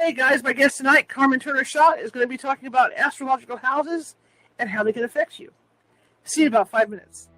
Hey guys, my guest tonight, Carmen Turner-Schott, is going to be talking about astrological houses and how they can affect you. See you in about 5 minutes.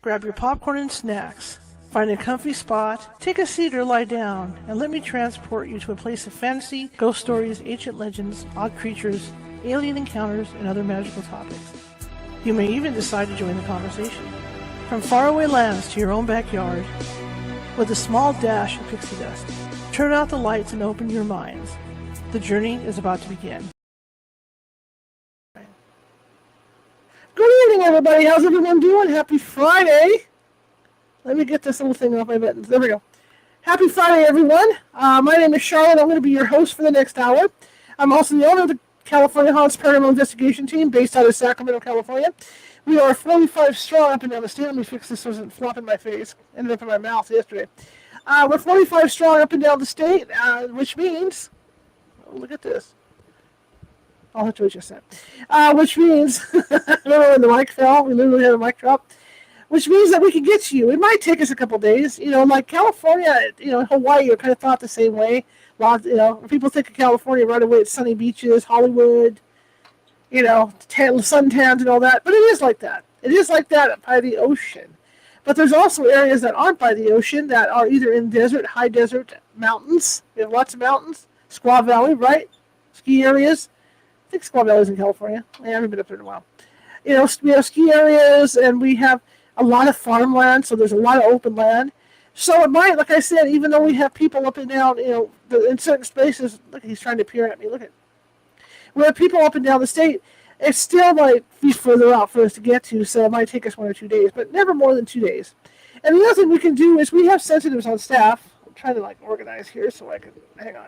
Grab your popcorn and snacks. Find a comfy spot, take a seat or lie down, and let me transport you to a place of fantasy, ghost stories, ancient legends, odd creatures, alien encounters, and other magical topics. You may even decide to join the conversation. From faraway lands to your own backyard, with a small dash of pixie dust. Turn out the lights and open your minds. The journey is about to begin. Good evening, everybody. How's everyone doing? Happy Friday. Let me get this little thing off my buttons. There we go. Happy Friday, everyone. My name is Charlotte. I'm going to be your host for the next hour. I'm also the owner of the California Haunts Paranormal Investigation Team based out of Sacramento, California. We are 45 strong up and down the state. Let me fix this so it doesn't flop in my face. Ended up in my mouth yesterday. We're 45 strong up and down the state, which means... Oh, look at this. I'll have to adjust that. Which means... I don't know when the mic fell. We literally had a mic drop. Which means that we can get to you. It might take us a couple days. Like California, Hawaii are kind of thought the same way. When people think of California right away, it's sunny beaches, Hollywood, suntans and all that. But it is like that. It is like that by the ocean. But there's also areas that aren't by the ocean that are either in desert, high desert, mountains. We have lots of mountains. Squaw Valley, right? Ski areas. I think Squaw Valley's in California. I haven't been up there in a while. We have ski areas, and we have a lot of farmland, so there's a lot of open land. So it might, like I said, even though we have people up and down, in certain spaces, look, he's trying to peer at me, look at. We have people up and down the state, it still might be further out for us to get to, so it might take us 1 or 2 days, but never more than 2 days. And the other thing we can do is we have sensitives on staff. I'm trying to organize here so I can, hang on.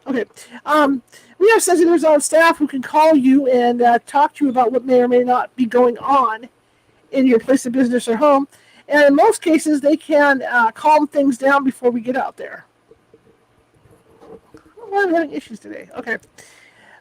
Okay. We have sensitives on staff who can call you and talk to you about what may or may not be going on in your place of business or home. And in most cases, they can calm things down before we get out there. Oh, I'm having issues today. Okay.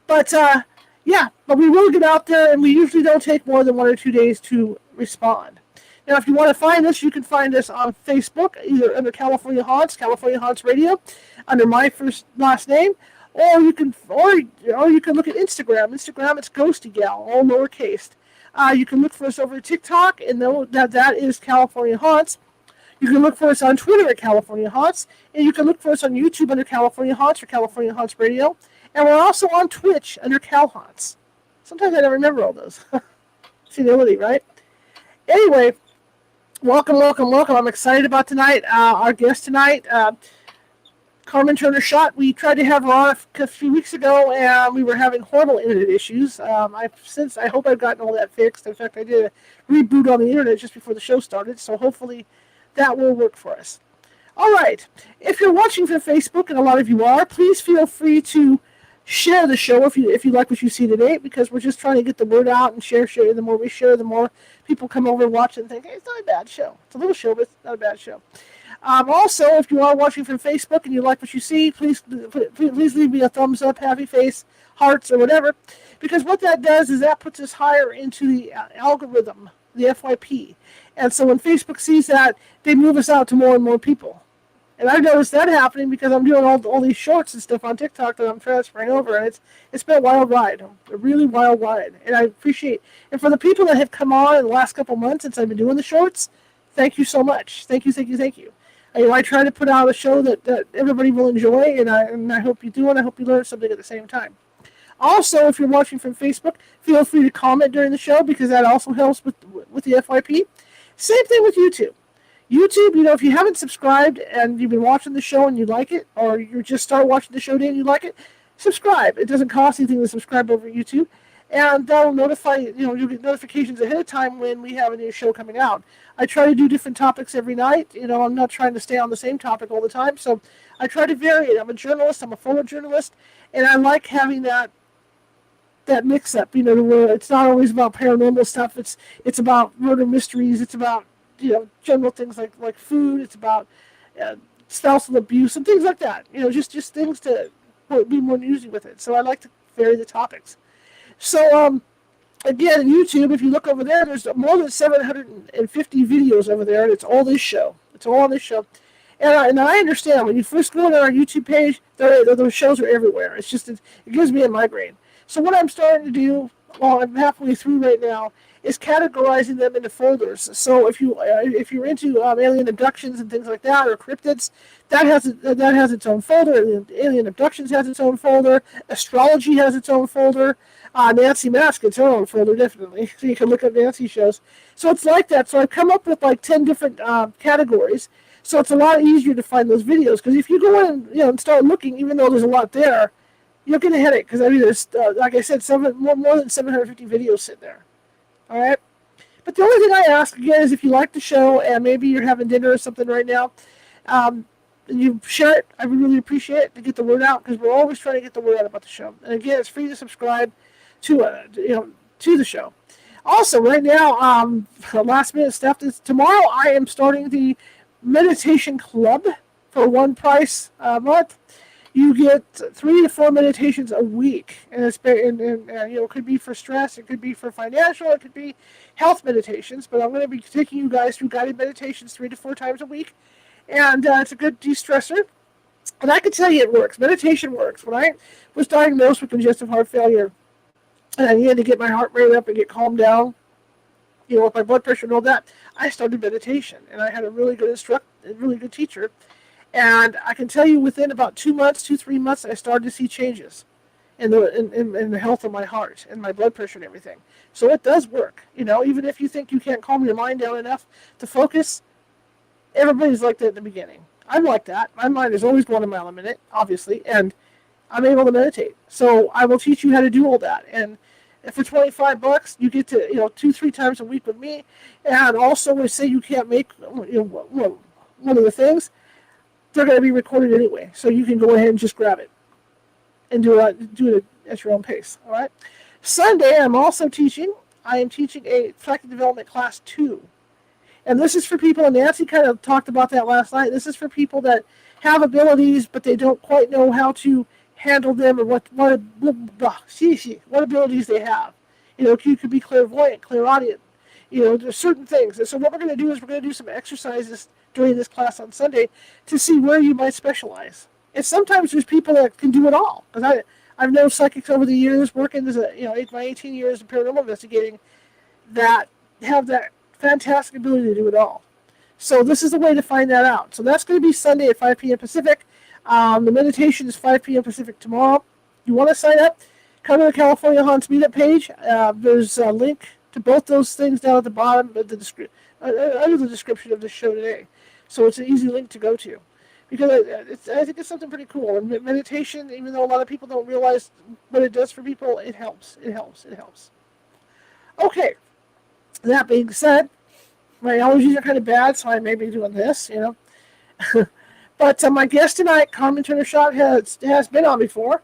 But, but we will get out there, and we usually don't take more than 1 or 2 days to respond. Now, if you want to find us, you can find us on Facebook, either under California Haunts Radio, under my last name, or you can look at Instagram. Instagram, it's Ghosty Gal, all lowercase. You can look for us over at TikTok, and that is California Haunts. You can look for us on Twitter at California Haunts, and you can look for us on YouTube under California Haunts or California Haunts Radio, and we're also on Twitch under Cal Haunts. Sometimes I don't remember all those. Senility, right? Anyway, welcome. I'm excited about tonight. Our guest tonight, Carmen Turner-Schott. We tried to have her on a few weeks ago, and we were having horrible internet issues. I hope I've gotten all that fixed. In fact, I did a reboot on the internet just before the show started, so hopefully that will work for us. All right. If you're watching from Facebook, and a lot of you are, please feel free to share the show if you like what you see today, because we're just trying to get the word out and share. The more we share, the more people come over and watch and think, hey, it's not a bad show. It's a little show, but it's not a bad show. Also, if you are watching from Facebook and you like what you see, please leave me a thumbs up, happy face, hearts, or whatever, because what that does is that puts us higher into the algorithm, the FYP. And so when Facebook sees that, they move us out to more and more people. And I've noticed that happening because I'm doing all these shorts and stuff on TikTok that I'm transferring over, and it's been a wild ride, a really wild ride. And I appreciate, and for the people that have come on in the last couple months since I've been doing the shorts, thank you so much. Thank you. I try to put out a show that everybody will enjoy, and I hope you do, and I hope you learn something at the same time. Also, if you're watching from Facebook, feel free to comment during the show, because that also helps with the FYP. Same thing with YouTube. YouTube, if you haven't subscribed and you've been watching the show and you like it, or you just start watching the show today and you like it, subscribe. It doesn't cost anything to subscribe over YouTube, and that'll notify you'll get notifications ahead of time when we have a new show coming out. I try to do different topics every night. I'm not trying to stay on the same topic all the time, so I try to vary it. I'm a journalist. I'm a photojournalist, and I like having that mix-up, where it's not always about paranormal stuff. It's about murder mysteries. It's about general things like food. It's about spousal abuse and things like that. Just things to be more newsy with it. So I like to vary the topics. So again, YouTube, if you look over there, there's more than 750 videos over there, and it's all this show. It's all on this show. And I understand, when you first go on our YouTube page, those shows are everywhere. It gives me a migraine. So what I'm starting to do, well, I'm halfway through right now, is categorizing them into folders. So if you're into alien abductions and things like that, or cryptids, that has its own folder. Alien abductions has its own folder. Astrology has its own folder. Nancy Mask its own folder, definitely. So you can look up Nancy shows. So it's like that. So I've come up with like 10 different categories. So it's a lot easier to find those videos, because if you go in, and start looking, even though there's a lot there, you'll get a headache, because I mean, there's like I said, more than 750 videos sitting there. All right. But the only thing I ask again is, if you like the show and maybe you're having dinner or something right now, and you share it, I would really appreciate it, to get the word out, because we're always trying to get the word out about the show. And again, it's free to subscribe to the show. Also, right now, last minute stuff is tomorrow. I am starting the meditation club for one price a month. You get 3 to 4 meditations a week, and it could be for stress, it could be for financial, it could be health meditations. But I'm going to be taking you guys through guided meditations 3 to 4 times a week, and it's a good de-stressor. And I can tell you, it works. Meditation works. When I was diagnosed with congestive heart failure, and I needed to get my heart rate up and get calmed down, with my blood pressure and all that, I started meditation, and I had a really good teacher. And I can tell you, within about 3 months, I started to see changes in the health of my heart and my blood pressure and everything. So it does work. Even if you think you can't calm your mind down enough to focus, everybody's like that in the beginning. I'm like that. My mind is always going a mile a minute, obviously, and I'm able to meditate. So I will teach you how to do all that. And for $25, you get to 2-3 times a week with me. And also, we say you can't make one of the things, they're going to be recorded anyway, so you can go ahead and just grab it and do it at your own pace. All right. Sunday, I am teaching a psychic development class 2, and this is for people. And Nancy kind of talked about that last night. This is for people that have abilities, but they don't quite know how to handle them, or what abilities they have. You could be clairvoyant, clairaudient. There's certain things. And so what we're going to do is, we're going to do some exercises during this class on Sunday to see where you might specialize. And sometimes there's people that can do it all. Because I've known psychics over the years, working as my 18 years of paranormal investigating, that have that fantastic ability to do it all. So this is the way to find that out. So that's going to be Sunday at 5 p.m. Pacific. The meditation is 5 p.m. Pacific tomorrow. You want to sign up? Come to the California Haunts meetup page. There's a link to both those things down at the bottom of the under the description of the show today. So it's an easy link to go to, because I think it's something pretty cool. And meditation, even though a lot of people don't realize what it does for people, it helps. It helps. Okay. That being said, my allergies are kind of bad, so I may be doing this, But my guest tonight, Carmen Turner-Schott, has been on before,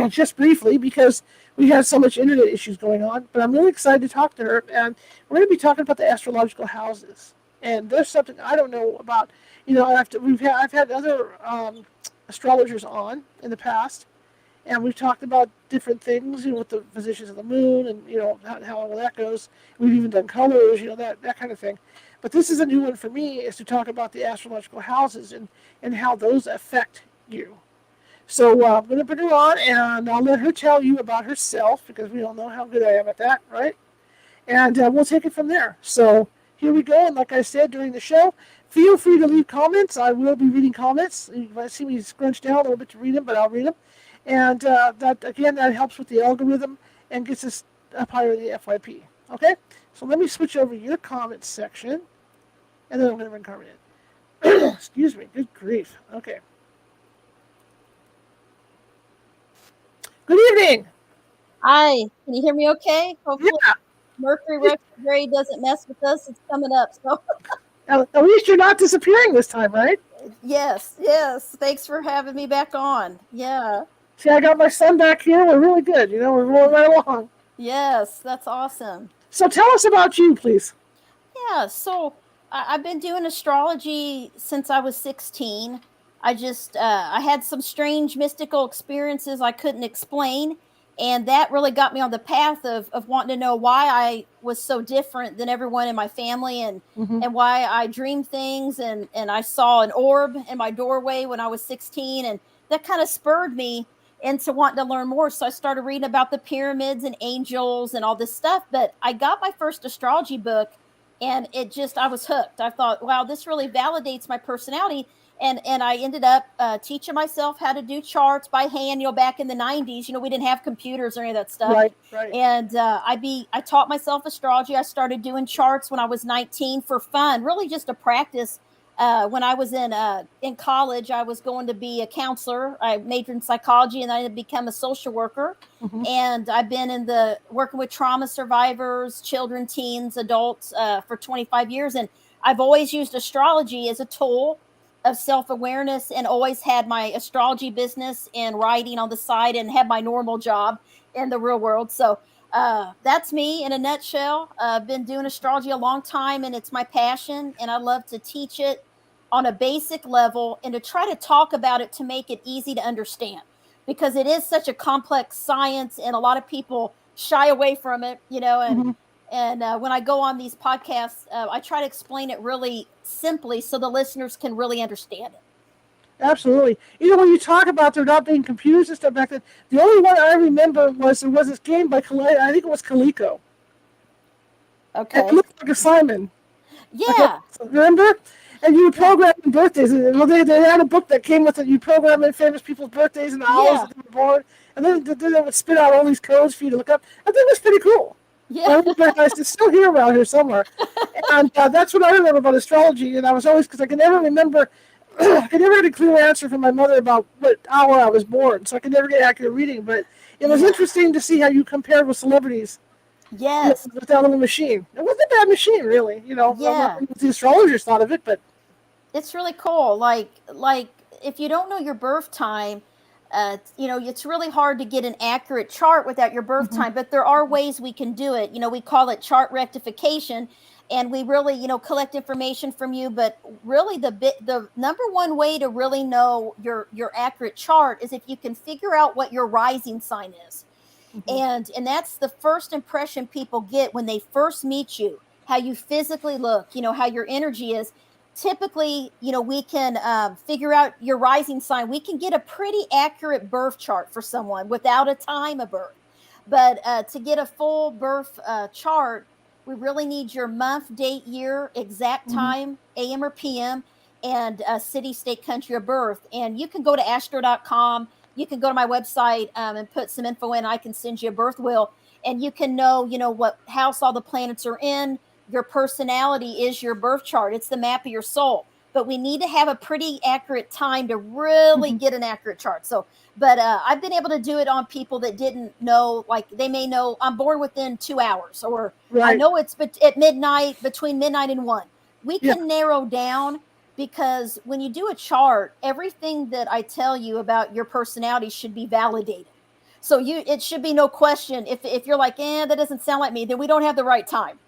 just briefly, because we had so much internet issues going on. But I'm really excited to talk to her, and we're going to be talking about the astrological houses. And there's something I don't know about. I've had other astrologers on in the past, and we've talked about different things, with the positions of the moon, and how all that goes. We've even done colors, that kind of thing. But this is a new one for me, is to talk about the astrological houses and how those affect you. So I'm going to put her on, and I'll let her tell you about herself, because we all know how good I am at that, right? And we'll take it from there. So here we go. And like I said during the show, feel free to leave comments. I will be reading comments. You might see me scrunch down a little bit to read them, but I'll read them. And that helps with the algorithm and gets us up higher in the FYP. Okay? So let me switch over to your comments section, and then I'm going to bring Carmen in. Excuse me. Good grief. Okay. Good evening. Hi. Can you hear me okay? Hopefully Yeah. Mercury retrograde doesn't mess with us. It's coming up. So At least you're not disappearing this time, right? yes. Thanks for having me back on. Yeah. See, I got my son back here. We're really good. We're rolling right along. Yes, that's awesome. So tell us about you, please. Yeah. So I've been doing astrology since I was 16. I had some strange mystical experiences I couldn't explain. And that really got me on the path of wanting to know why I was so different than everyone in my family, and why I dreamed things, and I saw an orb in my doorway when I was 16, and that kind of spurred me into wanting to learn more. So I started reading about the pyramids and angels and all this stuff. But I got my first astrology book, and I was hooked. I thought, wow, this really validates my personality. And I ended up teaching myself how to do charts by hand. Back in the 90s, we didn't have computers or any of that stuff. Right. And I taught myself astrology. I started doing charts when I was 19 for fun, really just to practice. When I was in college, I was going to be a counselor. I majored in psychology, and then I became a social worker. Mm-hmm. And I've been working with trauma survivors, children, teens, adults for 25 years. And I've always used astrology as a tool of self-awareness, and always had my astrology business and writing on the side, and had my normal job in the real world. So that's me in a nutshell. I've been doing astrology a long time, and it's my passion, and I love to teach it on a basic level and to try to talk about it to make it easy to understand, because it is such a complex science and a lot of people shy away from it, and Mm-hmm. and when I go on these podcasts, I try to explain it really simply so the listeners can really understand it. Absolutely. When you talk about there not being computers and stuff back then, the only one I remember was there was this game by I think it was Coleco. Okay. And it looked like a Simon. Yeah. Remember? And you would program in birthdays. They had a book that came with it. You program in famous people's birthdays and the hours that they were born. And then they would spit out all these codes for you to look up. I think it was pretty cool. Yeah. It's still here around here somewhere. And that's what I remember about astrology. And I was always, because I could never remember, I could never get a clear answer from my mother about what hour I was born. So I could never get accurate reading. But it was interesting to see how you compared with celebrities. Yes. With that little machine. It wasn't a bad machine, really. Yeah. I'm not what the astrologers thought of it, but it's really cool. Like if you don't know your birth time, it's really hard to get an accurate chart without your birth time, but there are ways we can do it. We call it chart rectification, and we really, collect information from you. But really the number one way to really know your accurate chart is if you can figure out what your rising sign is. Mm-hmm. And that's the first impression people get when they first meet you, how you physically look, how your energy is. Typically, we can figure out your rising sign. We can get a pretty accurate birth chart for someone without a time of birth. But to get a full birth chart, we really need your month, date, year, exact time, AM or PM, and city, state, country of birth. And you can go to astro.com. You can go to my website and put some info in. I can send you a birth wheel, and you can know, what house all the planets are in. Your personality is your birth chart. It's the map of your soul. But we need to have a pretty accurate time to really get an accurate chart. So, but I've been able to do it on people that didn't know, like they may know I'm born within 2 hours, or I know it's at midnight, between midnight and 1. We can narrow down, because when you do a chart, everything that I tell you about your personality should be validated. So it should be no question. If you're like, that doesn't sound like me, then we don't have the right time.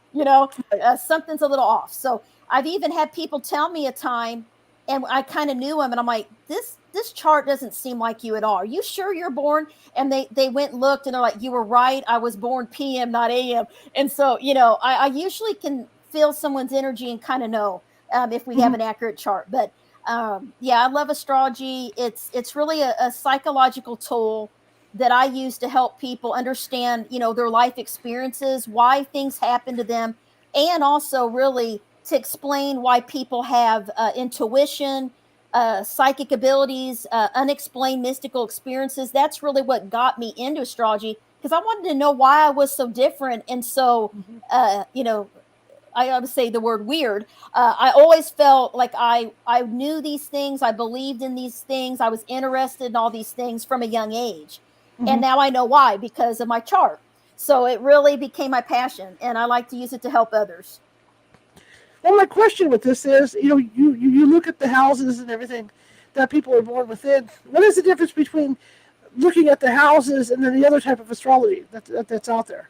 Something's a little off. So I've even had people tell me a time, and I kind of knew them, and I'm like, this chart doesn't seem like you at all. Are you sure you're born? And they went and looked, and they're like, you were right. I was born PM, not AM. And so, I usually can feel someone's energy and kind of know if we have an accurate chart. But I love astrology. It's really a psychological tool that I use to help people understand, their life experiences, why things happen to them, and also really to explain why people have intuition, psychic abilities, unexplained mystical experiences. That's really what got me into astrology, because I wanted to know why I was so different. And so, I would say the word weird. I always felt like I knew these things. I believed in these things. I was interested in all these things from a young age. And now I know why, because of my chart. So it really became my passion, and I like to use it to help others. Well, my question with this is, you look at the houses and everything that people are born within. What is the difference between looking at the houses and then the other type of astrology that's out there?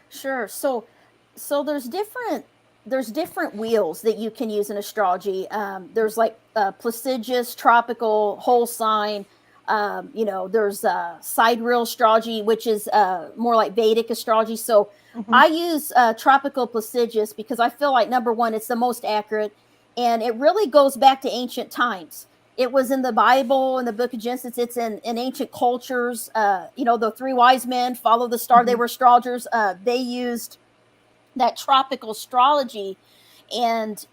Sure. So there's different wheels that you can use in astrology. There's like placidus, tropical, whole sign. There's sidereal astrology, which is more like Vedic astrology. So I use tropical placidus because I feel like, number one, it's the most accurate, and it really goes back to ancient times. It was in the Bible, in the book of Genesis. It's in ancient cultures. The three wise men follow the star. They were astrologers. They used that tropical astrology, and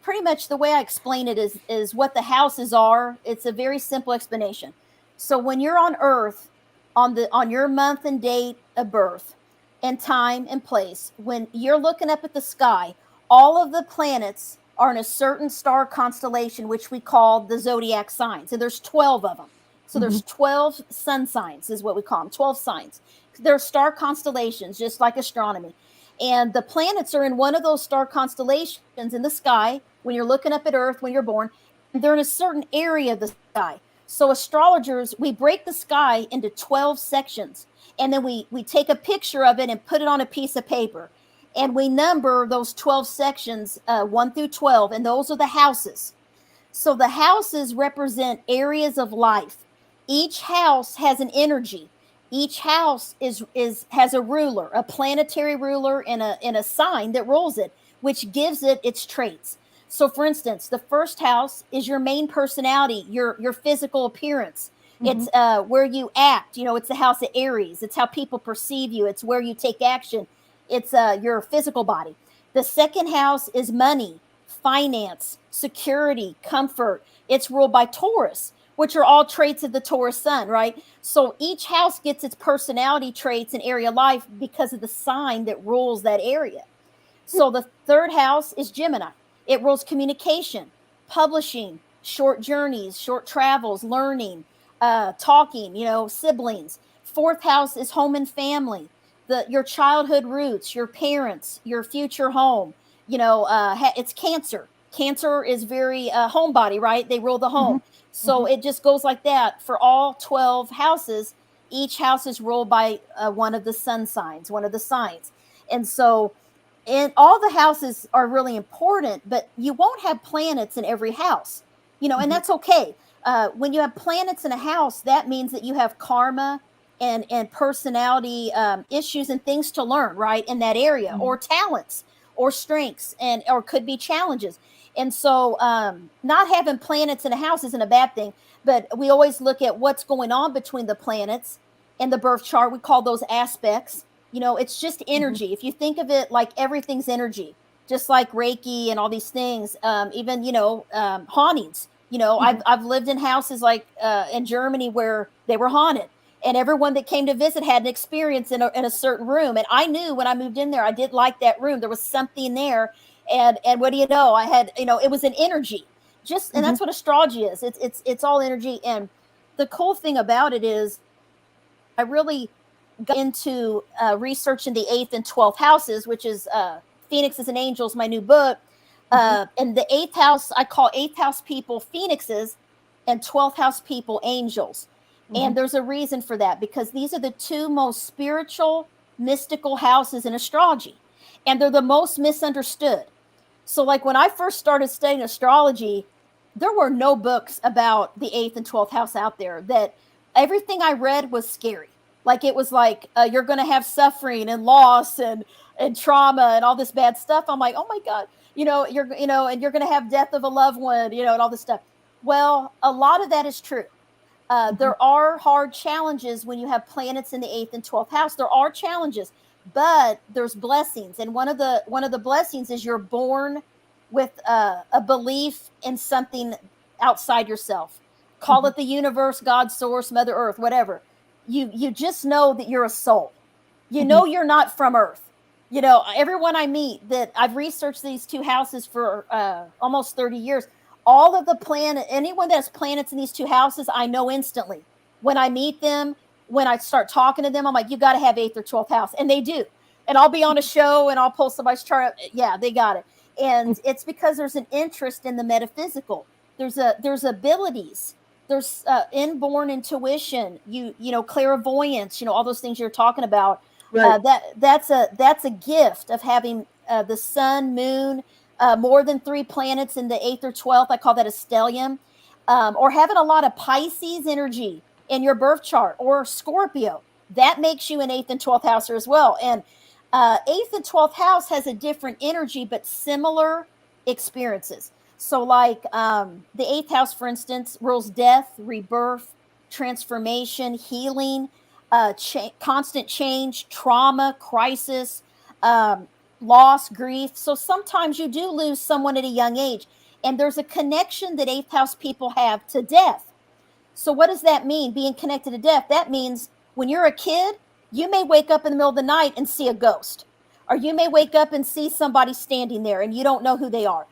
pretty much the way I explain it is what the houses are. It's a very simple explanation. So when you're on Earth, on your month and date of birth, and time and place, when you're looking up at the sky, all of the planets are in a certain star constellation, which we call the zodiac signs. And there's 12 of them. So there's 12 sun signs is what we call them, 12 signs. They're star constellations, just like astronomy. And the planets are in one of those star constellations in the sky when you're looking up at Earth, when you're born. And they're in a certain area of the sky. So astrologers, we break the sky into 12 sections. And then we take a picture of it and put it on a piece of paper. And we number those 12 sections, 1 through 12, and those are the houses. So the houses represent areas of life. Each house has an energy. Each house has a ruler, a planetary ruler, and a sign that rules it, which gives it its traits. So, for instance, the first house is your main personality, your physical appearance. It's where you act. It's the house of Aries. It's how people perceive you. It's where you take action. It's your physical body. The second house is money, finance, security, comfort. It's ruled by Taurus, which are all traits of the Taurus sun, right? So each house gets its personality traits and area of life because of the sign that rules that area. So the third house is Gemini. It rules communication, publishing, short journeys, short travels, learning, talking, siblings. Fourth house is home and family. Your childhood roots, your parents, your future home. It's Cancer. Cancer is very homebody, right? They rule the home. So it just goes like that for all 12 houses. Each house is ruled by one of the sun signs, one of the signs. And so all the houses are really important, but you won't have planets in every house, and that's okay. When you have planets in a house, that means that you have karma and personality issues and things to learn, right, in that area, or talents or strengths, or could be challenges. And so not having planets in a house isn't a bad thing, but we always look at what's going on between the planets and the birth chart. We call those aspects. It's just energy. If you think of it like everything's energy, just like Reiki and all these things, even, hauntings. I've lived in houses like in Germany where they were haunted. And everyone that came to visit had an experience in a certain room. And I knew when I moved in there, I did like that room. There was something there. And what do you know? I had, it was an energy. And that's what astrology is. It's all energy. And the cool thing about it is I really got into researching the 8th and 12th houses, which is Phoenixes and Angels, my new book. And the 8th house, I call 8th house people Phoenixes and 12th house people angels. And there's a reason for that, because these are the two most spiritual, mystical houses in astrology. And they're the most misunderstood. So like when I first started studying astrology, there were no books about the 8th and 12th house out there. That everything I read was scary. Like it was like, you're going to have suffering and loss and trauma and all this bad stuff. I'm like, oh my God, and you're going to have death of a loved one, and all this stuff. Well, a lot of that is true. There are hard challenges when you have planets in the 8th and 12th house. There are challenges, but there's blessings. And one of the blessings is you're born with a belief in something outside yourself. Call it the universe, God, source, Mother Earth, whatever. You just know that you're a soul. You know you're not from Earth. Everyone I meet that I've researched these two houses for almost 30 years. All of the anyone that has planets in these two houses, I know instantly. When I meet them, when I start talking to them, I'm like, you got to have 8th or 12th house. And they do. And I'll be on a show and I'll pull somebody's chart. Yeah, they got it. And it's because there's an interest in the metaphysical. There's abilities. There's inborn intuition, clairvoyance, all those things you're talking about. Right. That's a gift of having the sun, moon, more than 3 planets in the 8th or 12th. I call that a stellium. Or having a lot of Pisces energy in your birth chart, or Scorpio. That makes you an 8th and 12th houser as well. And 8th and 12th house has a different energy, but similar experiences. So, like the eighth house, for instance, rules death, rebirth, transformation, healing, constant change, trauma, crisis, um, loss, grief. So, sometimes you do lose someone at a young age. And there's a connection that eighth house people have to death. So, what does that mean, being connected to death? That means when you're a kid, you may wake up in the middle of the night and see a ghost, or you may wake up and see somebody standing there and you don't know who they are.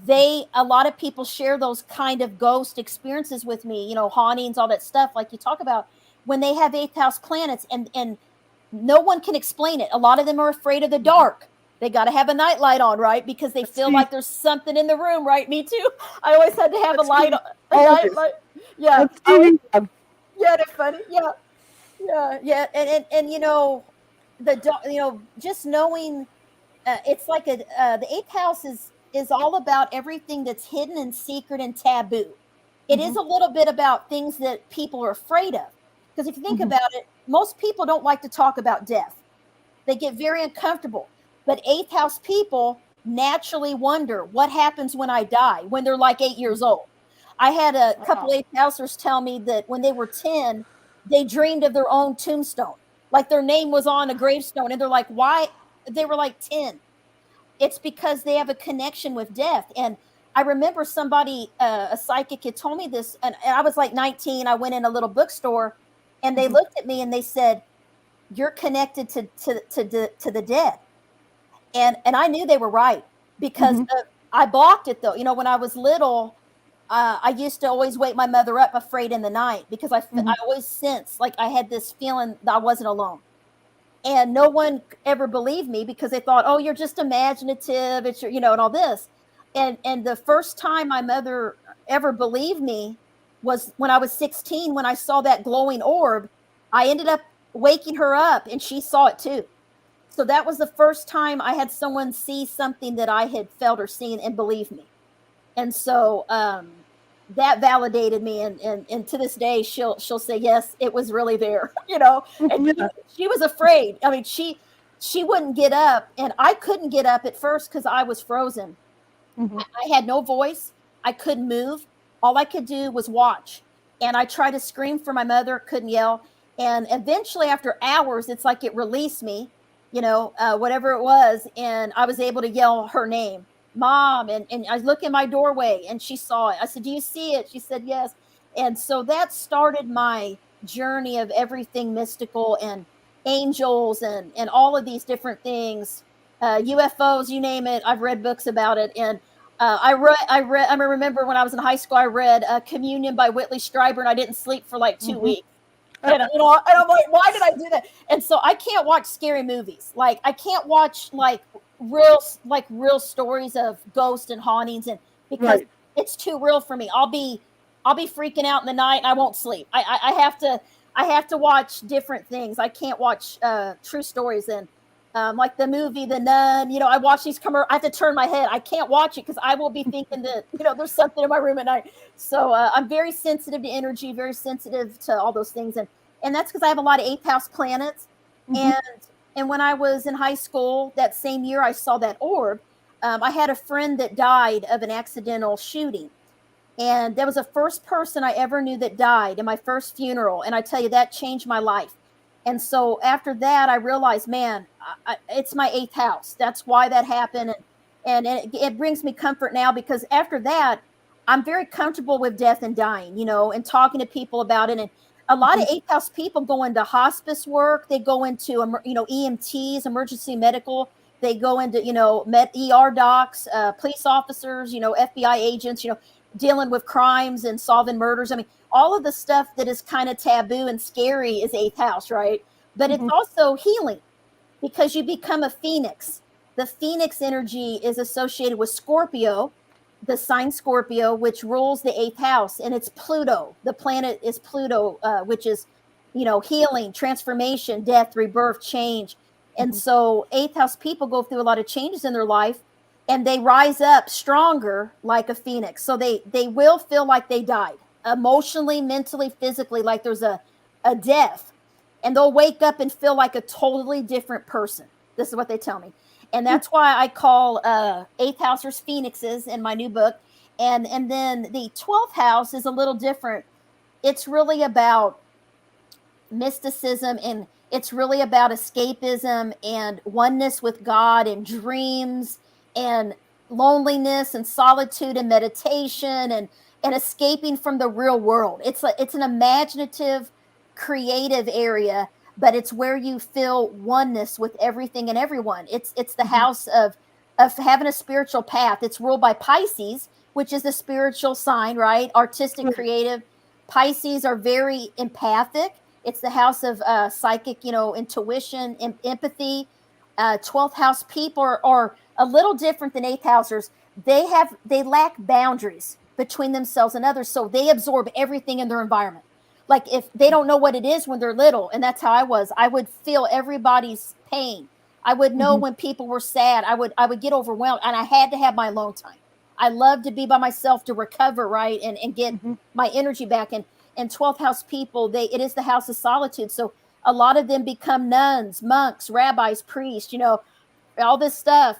A lot of people share those kind of ghost experiences with me, hauntings, all that stuff, like you talk about, when they have eighth house planets, and no one can explain it. A lot of them are afraid of the dark. They got to have a nightlight on, right? Because they feel like there's something in the room, right? Me too. I always had to have a light, a nightlight. Yeah. Yeah, they're funny. Yeah. Yeah. Yeah. And just knowing, it's like the eighth house is all about everything that's hidden and secret and taboo. It is a little bit about things that people are afraid of. Because if you think about it, most people don't like to talk about death. They get very uncomfortable. But eighth house people naturally wonder what happens when I die, when they're like 8 years old. I had a couple eighth housers tell me that when they were 10, they dreamed of their own tombstone. Like their name was on a gravestone. And they're like, why? They were like 10. It's because they have a connection with death. And I remember somebody, a psychic, had told me this, and I was like 19. I went in a little bookstore, and they looked at me and they said, "You're connected to the dead." And I knew they were right, because I blocked it though. When I was little, I used to always wake my mother up afraid in the night, because I always sensed like I had this feeling that I wasn't alone. And no one ever believed me, because they thought, oh, you're just imaginative. It's and all this. And the first time my mother ever believed me was when I was 16, when I saw that glowing orb. I ended up waking her up, and she saw it too. So that was the first time I had someone see something that I had felt or seen and believe me. And so that validated me, and to this day she'll say, yes, it was really there. And she was afraid. I mean, she wouldn't get up, and I couldn't get up at first because I was frozen. I had no voice. I couldn't move. All I could do was watch, and I tried to scream for my mother, couldn't yell. And eventually, after hours, it's like it released me, whatever it was, and I was able to yell her name, Mom. And I look in my doorway, and she saw it. I said, do you see it? She said, yes. And so that started my journey of everything mystical and angels and all of these different things, UFOs, you name it. I've read books about it. And I remember when I was in high school, I read Communion by Whitley Strieber, and I didn't sleep for like 2 weeks. And I'm like, why did I do that? And so I can't watch scary movies. Like I can't watch real stories of ghosts and hauntings, and because it's too real for me. I'll be freaking out in the night, and I won't sleep. I have to watch different things. I can't watch true stories. And like the movie The Nun, I watch these commercials. I have to turn my head. I can't watch it because I will be thinking that there's something in my room at night. So I'm very sensitive to energy, very sensitive to all those things, and that's because I have a lot of eighth house planets. And when I was in high school, that same year I saw that orb. I had a friend that died of an accidental shooting, and that was the first person I ever knew that died in my first funeral. And I tell you, that changed my life. And so after that, I realized, man, it's my eighth house. That's why that happened. And it brings me comfort now, because after that, I'm very comfortable with death and dying, and talking to people about it. And a lot of eighth house people go into hospice work. They go into, EMTs, emergency medical. They go into, ER docs, police officers, FBI agents, dealing with crimes and solving murders. I mean, all of the stuff that is kind of taboo and scary is eighth house, right? But it's also healing, because you become a phoenix. The phoenix energy is associated with Scorpio, the sign Scorpio, which rules the eighth house, and it's Pluto. The planet is Pluto, which is, healing, transformation, death, rebirth, change. And so eighth house people go through a lot of changes in their life, and they rise up stronger like a phoenix. So they will feel like they died emotionally, mentally, physically, like there's a death, and they'll wake up and feel like a totally different person. This is what they tell me. And that's why I call eighth housers phoenixes in my new book. And then the 12th house is a little different. It's really about mysticism, and it's really about escapism and oneness with God and dreams and loneliness and solitude and meditation and escaping from the real world. It's an imaginative, creative area, but it's where you feel oneness with everything and everyone. It's the house of having a spiritual path. It's ruled by Pisces, which is the spiritual sign, right? Artistic, creative. Pisces are very empathic. It's the house of psychic, intuition, empathy. 12th house people are a little different than 8th housers. They lack boundaries between themselves and others, so they absorb everything in their environment. Like if they don't know what it is when they're little, and that's how I was, I would feel everybody's pain. I would know when people were sad. I would get overwhelmed, and I had to have my alone time. I love to be by myself to recover, right, and get my energy back. And 12th house people, it is the house of solitude. So a lot of them become nuns, monks, rabbis, priests, all this stuff.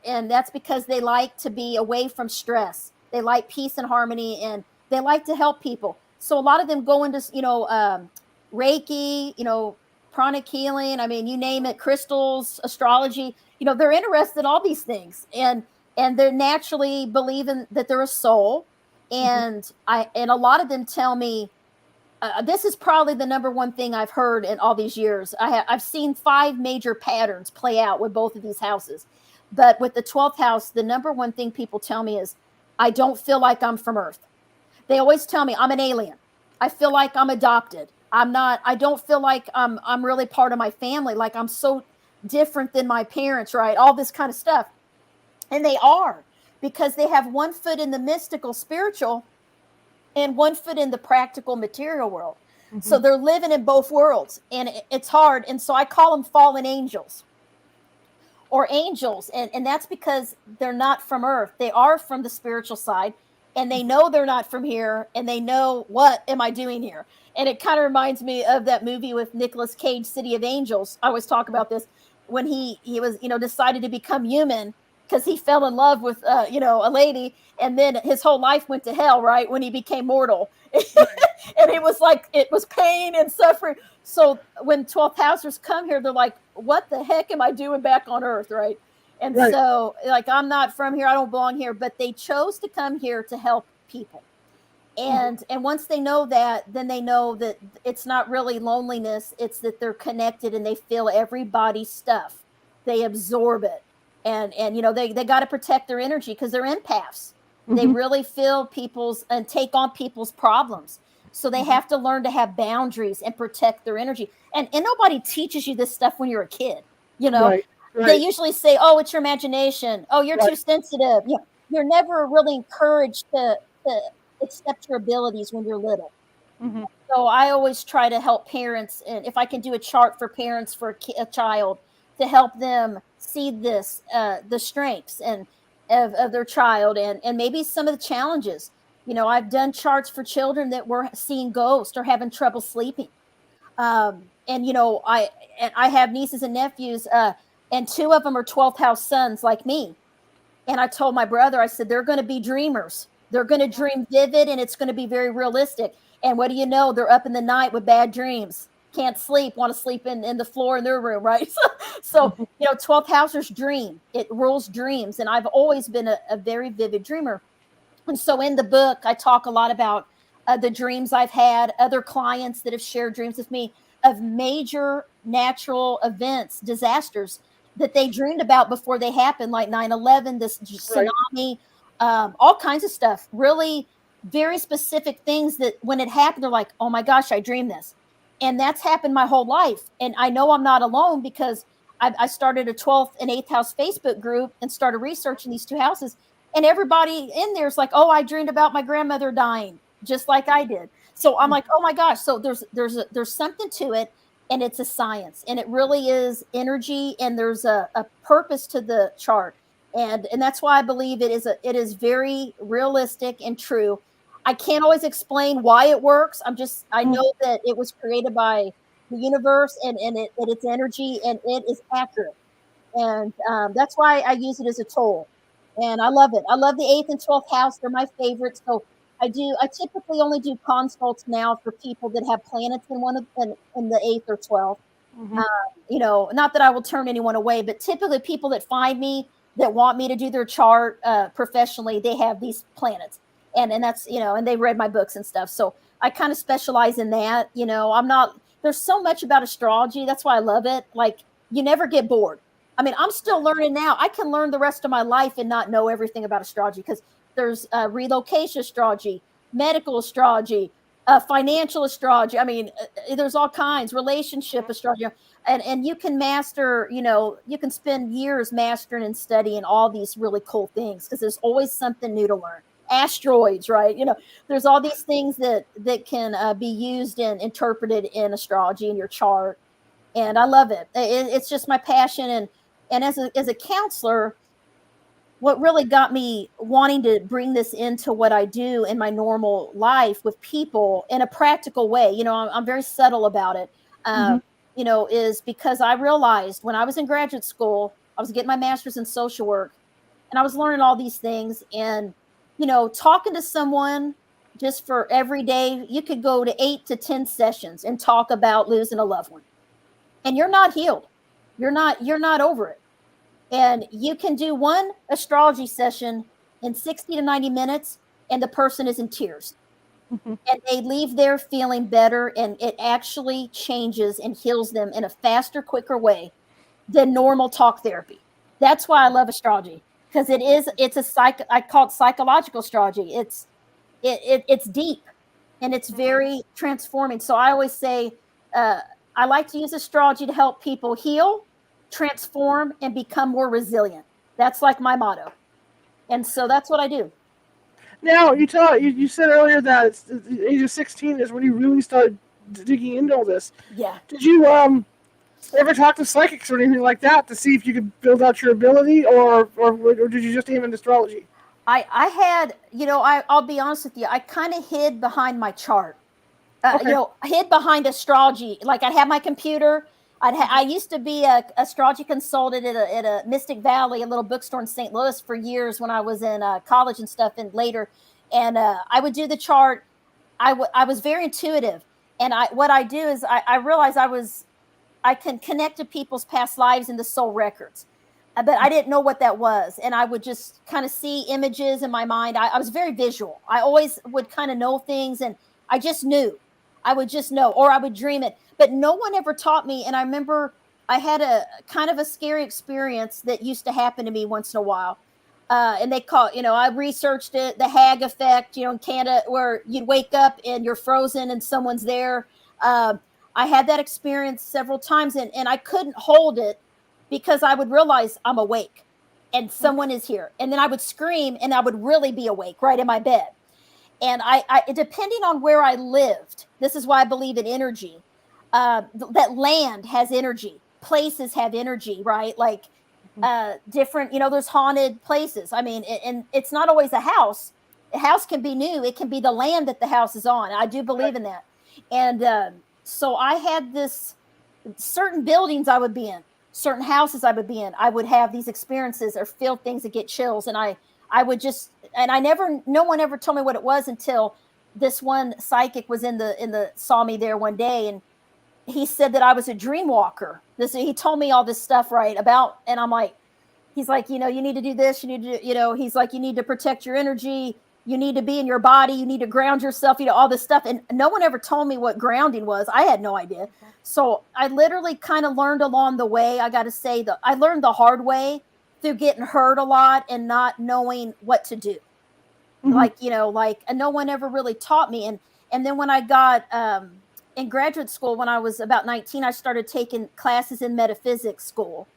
And that's because they like to be away from stress. They like peace and harmony, and they like to help people. So a lot of them go into, Reiki, pranic healing. I mean, you name it, crystals, astrology, they're interested in all these things. And they're naturally believing that they're a soul. And a lot of them tell me, this is probably the number one thing I've heard in all these years. I've seen 5 major patterns play out with both of these houses. But with the 12th house, the number one thing people tell me is, I don't feel like I'm from Earth. They always tell me I'm an alien. I feel like I'm adopted. I don't feel like I'm really part of my family. Like I'm so different than my parents, right? All this kind of stuff. And they are, because they have one foot in the mystical, spiritual, and one foot in the practical, material world. So they're living in both worlds, and it's hard. And so I call them fallen angels or angels. And that's because they're not from Earth. They are from the spiritual side, and they know they're not from here, and they know, what am I doing here? And it kind of reminds me of that movie with Nicolas Cage, City of Angels. I always talk about this, when he was, decided to become human because he fell in love with, a lady, and then his whole life went to hell, right, when he became mortal. And it was like, it was pain and suffering. So when 12th housers come here, they're like, what the heck am I doing back on Earth, right? And so, like, I'm not from here, I don't belong here, but they chose to come here to help people. And once they know that, then they know that it's not really loneliness, it's that they're connected and they feel everybody's stuff. They absorb it. And they got to protect their energy because they're empaths. They really feel people's and take on people's problems. So they have to learn to have boundaries and protect their energy. And nobody teaches you this stuff when you're a kid. They usually say, oh, it's your imagination. Oh, you're too sensitive. You're never really encouraged to accept your abilities when you're little. So I always try to help parents, and if I can do a chart for parents for a child, to help them see this, the strengths and of their child, and maybe some of the challenges. I've done charts for children that were seeing ghosts or having trouble sleeping. I have nieces and nephews, and 2 of them are 12th house sons like me. And I told my brother, I said, they're going to be dreamers. They're going to dream vivid, and it's going to be very realistic. And what do you know? They're up in the night with bad dreams. Can't sleep, want to sleep in the floor in their room, right? So 12th housers dream. It rules dreams. And I've always been a very vivid dreamer. And so in the book, I talk a lot about the dreams I've had, other clients that have shared dreams with me of major natural events, disasters that they dreamed about before they happened, like 9/11, this tsunami, all kinds of stuff. Really very specific things that when it happened, they're like, oh my gosh, I dreamed this. And that's happened my whole life. And I know I'm not alone because I started a 12th and 8th house Facebook group and started researching these 2 houses. And everybody in there is like, oh, I dreamed about my grandmother dying, just like I did. So I'm like, oh my gosh. So there's something to it, and it's a science, and it really is energy, and there's a purpose to the chart. And that's why I believe it is very realistic and true. I can't always explain why it works. I know that it was created by the universe, and it's energy, and it is accurate. And that's why I use it as a tool. and I love it. I love the 8th and 12th house. They're my favorites. So I typically only do consults now for people that have planets in in the 8th or 12th. Mm-hmm. Not that I will turn anyone away, but typically people that find me that want me to do their chart professionally, they have these planets. And that's, and they read my books and stuff. So I kind of specialize in that. There's so much about astrology. That's why I love it. Like, you never get bored. I mean, I'm still learning now. I can learn the rest of my life and not know everything about astrology, because there's relocation astrology, medical astrology, financial astrology. I mean, there's all kinds, relationship astrology, and you can master, you can spend years mastering and studying all these really cool things, because there's always something new to learn. Asteroids, right? There's all these things that can be used and interpreted in astrology in your chart, and I love it. It's just my passion, and as a counselor, what really got me wanting to bring this into what I do in my normal life with people in a practical way, I'm very subtle about it, Mm-hmm. is because I realized when I was in graduate school, I was getting my master's in social work, and I was learning all these things. And, talking to someone just for every day, you could go to 8 to 10 sessions and talk about losing a loved one, and you're not healed. You're not over it. And you can do one astrology session in 60 to 90 minutes, and the person is in tears. Mm-hmm. And they leave there feeling better, and it actually changes and heals them in a faster, quicker way than normal talk therapy. That's why I love astrology, because I call it psychological astrology. It's deep, and it's very transforming. So I always say, uh, I like to use astrology to help people heal, transform, and become more resilient. That's like my motto. And so that's what I do. Now, you said earlier that the age of 16 is when you really started digging into all this. Yeah. Did you ever talk to psychics or anything like that to see if you could build out your ability, or did you just aim in astrology? I had, I'll be honest with you, I kind of hid behind my chart. Okay. Hid behind astrology. Like, I'd have my computer. I used to be a astrology consultant at a Mystic Valley, a little bookstore in St. Louis, for years when I was in college and stuff, and later. And I would do the chart. I was very intuitive, and what I do is I realize I can connect to people's past lives and the soul records, but I didn't know what that was, and I would just kind of see images in my mind. I was very visual. I always would kind of know things, and I just knew. I would just know, or I would dream it, but no one ever taught me. And I remember I had a kind of a scary experience that used to happen to me once in a while. And they call, I researched it, the Hag effect, in Canada, where you'd wake up and you're frozen and someone's there. I had that experience several times, and I couldn't hold it, because I would realize I'm awake and someone is here. And then I would scream, and I would really be awake right in my bed. And I depending on where I lived, this is why I believe in energy. That land has energy, places have energy, right? Like, different, there's haunted places. I mean, and it's not always a house. A house can be new. It can be the land that the house is on. I do believe in that. And so I had this certain buildings I would be in, certain houses I would be in. I would have these experiences or feel things that get chills. And I would just, and no one ever told me what it was until this one psychic was saw me there one day, and he said that I was a dream walker. He told me all this stuff, right, about, and I'm like, he's like, you need to do this, you need to, he's like, you need to protect your energy, you need to be in your body, you need to ground yourself, all this stuff. And no one ever told me what grounding was. I had no idea. So I literally kind of learned along the way. I got to say that I learned the hard way through getting hurt a lot and not knowing what to do. Mm-hmm. And no one ever really taught me. And then when I got in graduate school, when I was about 19, I started taking classes in metaphysics school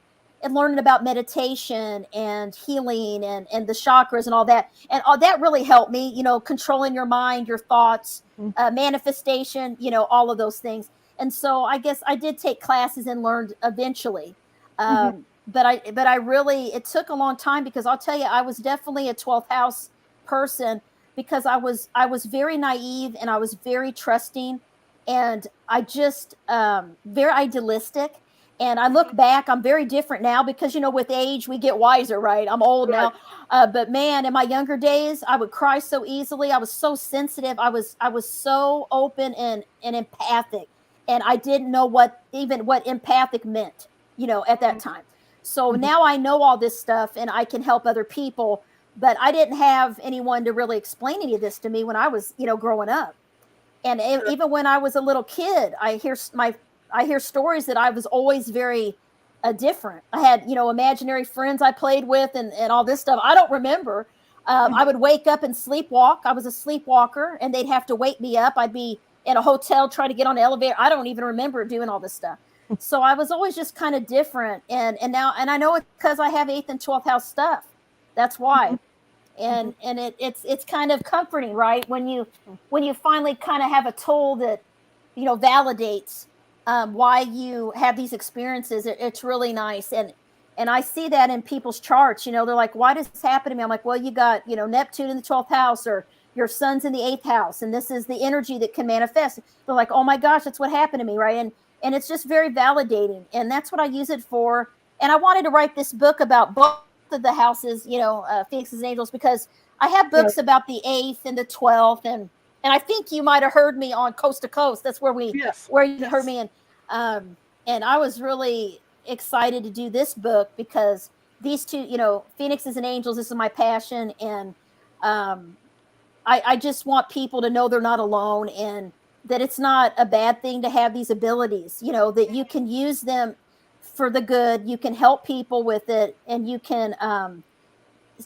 and learning about meditation and healing and the chakras and all that. And all that really helped me, controlling your mind, your thoughts, manifestation, all of those things. And so I guess I did take classes and learned eventually. But I really, it took a long time, because I'll tell you, I was definitely a 12th house person, because I was very naive, and I was very trusting, and I just very idealistic. And I look back, I'm very different now because, with age, we get wiser, right? I'm old now. But man, in my younger days, I would cry so easily. I was so sensitive. I was so open and empathic. And I didn't know what empathic meant, at that time. So now I know all this stuff and I can help other people. But I didn't have anyone to really explain any of this to me when I was, growing up. And even when I was a little kid, I hear stories that I was always very different. I had, imaginary friends I played with and all this stuff. I don't remember. I would wake up and sleepwalk. I was a sleepwalker and they'd have to wake me up. I'd be in a hotel trying to get on the elevator. I don't even remember doing all this stuff. So I was always just kind of different. And I know it's because I have 8th and 12th house stuff. That's why. And it's kind of comforting, right? When you finally kind of have a tool that, validates why you have these experiences. It's really nice. And I see that in people's charts. They're like, why does this happen to me? I'm like, well, you got, Neptune in the 12th house, or your sun's in the 8th house. And this is the energy that can manifest. They're like, oh my gosh, that's what happened to me. Right. And it's just very validating. And that's what I use it for. And I wanted to write this book about both of the houses, Phoenixes and Angels, because I have books about the 8th and the 12th. And I think you might have heard me on Coast to Coast. That's where you heard me. And I was really excited to do this book because these two, Phoenixes and Angels, this is my passion. And I just want people to know they're not alone and that it's not a bad thing to have these abilities, that you can use them for the good. You can help people with it, and you can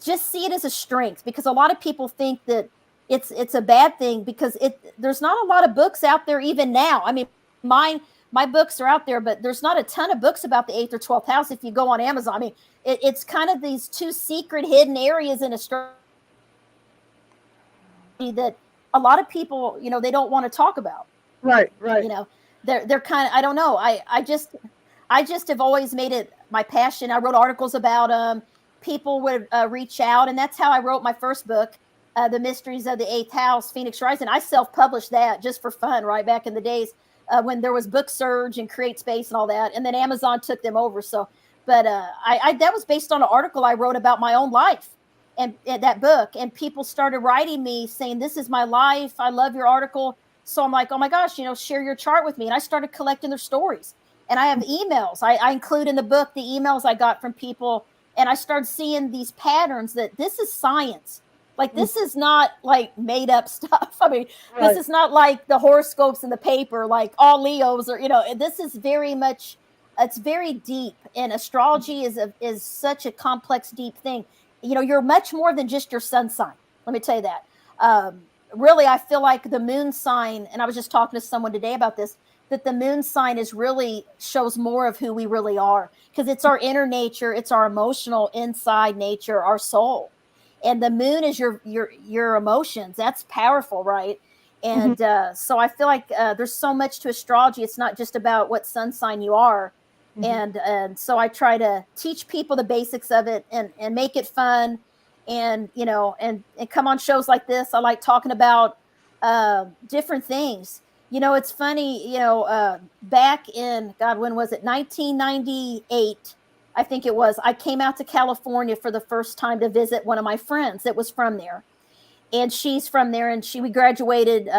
just see it as a strength, because a lot of people think that it's a bad thing because there's not a lot of books out there even now. I mean, my books are out there, but there's not a ton of books about the 8th or 12th house if you go on Amazon. I mean, it's kind of these two secret hidden areas in astrology that a lot of people, they don't want to talk about. Right. They're kind of, I don't know. I just have always made it my passion. I wrote articles about them. People would reach out, and that's how I wrote my first book, The Mysteries of the 8th House, Phoenix Rising. I self-published that just for fun, right back in the days when there was Book Surge and Create Space and all that, and then Amazon took them over. So, but that was based on an article I wrote about my own life, and that book, and people started writing me saying, "This is my life. I love your article." So I'm like, "Oh my gosh, share your chart with me," and I started collecting their stories. And I have emails. I include in the book the emails I got from people. And I started seeing these patterns that this is science. Like, this is not like made up stuff. I mean, this is not like the horoscopes in the paper, like all Leos or, this is very much, it's very deep. And astrology is such a complex, deep thing. You're much more than just your sun sign. Let me tell you that. Really, I feel like the moon sign, and I was just talking to someone today about this, that the moon sign shows more of who we really are, because it's our inner nature. It's our emotional inside nature, our soul. And the moon is your emotions. That's powerful, right? And so I feel like there's so much to astrology. It's not just about what sun sign you are. And so I try to teach people the basics of it and make it fun, and and come on shows like this. I like talking about different things. It's funny, back in, God, when was it? 1998, I think it was. I came out to California for the first time to visit one of my friends that was from there. And she's from there, and we graduated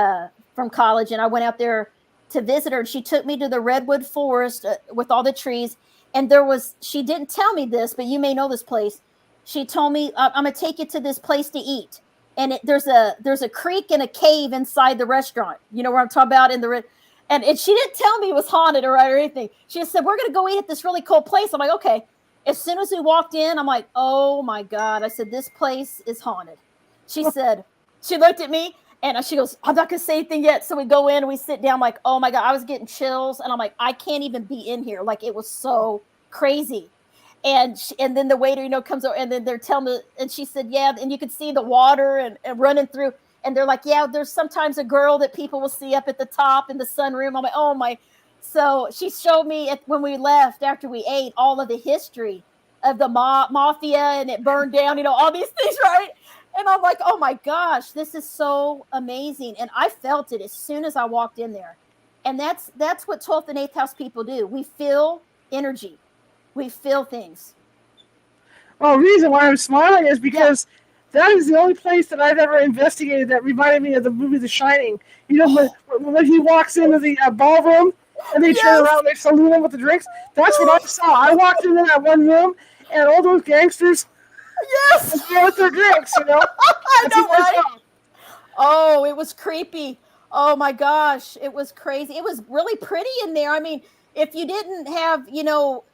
from college, and I went out there to visit her. And she took me to the redwood forest with all the trees. And she didn't tell me this, but you may know this place. She told me, I'm going to take you to this place to eat. And there's a creek and a cave inside the restaurant. You know where I'm talking about? And she didn't tell me it was haunted or anything. She just said, we're going to go eat at this really cool place. I'm like, okay. As soon as we walked in, I'm like, oh my God. I said, this place is haunted. She said, she looked at me and she goes, I'm not going to say anything yet. So we go in and we sit down. I'm like, oh my God, I was getting chills. And I'm like, I can't even be in here. Like, it was so crazy. And then the waiter, comes over, and then they're telling me, and she said, yeah, and you could see the water and running through. And they're like, yeah, there's sometimes a girl that people will see up at the top in the sunroom. I'm like, oh my. So she showed me when we left, after we ate, all of the history of the mafia, and it burned down, all these things, right? And I'm like, oh my gosh, this is so amazing. And I felt it as soon as I walked in there. And that's what 12th and 8th house people do. We feel energy. We feel things. Well, the reason why I'm smiling is because that is the only place that I've ever investigated that reminded me of the movie The Shining. You know, when he walks into the ballroom and they turn Yes. around and they salute him with the drinks. That's what I saw. I walked into that one room and all those gangsters Yes. were there with their drinks, you know? I That's know, what I right? saw. Oh, it was creepy. Oh my gosh, it was crazy. It was really pretty in there. I mean, if you didn't have,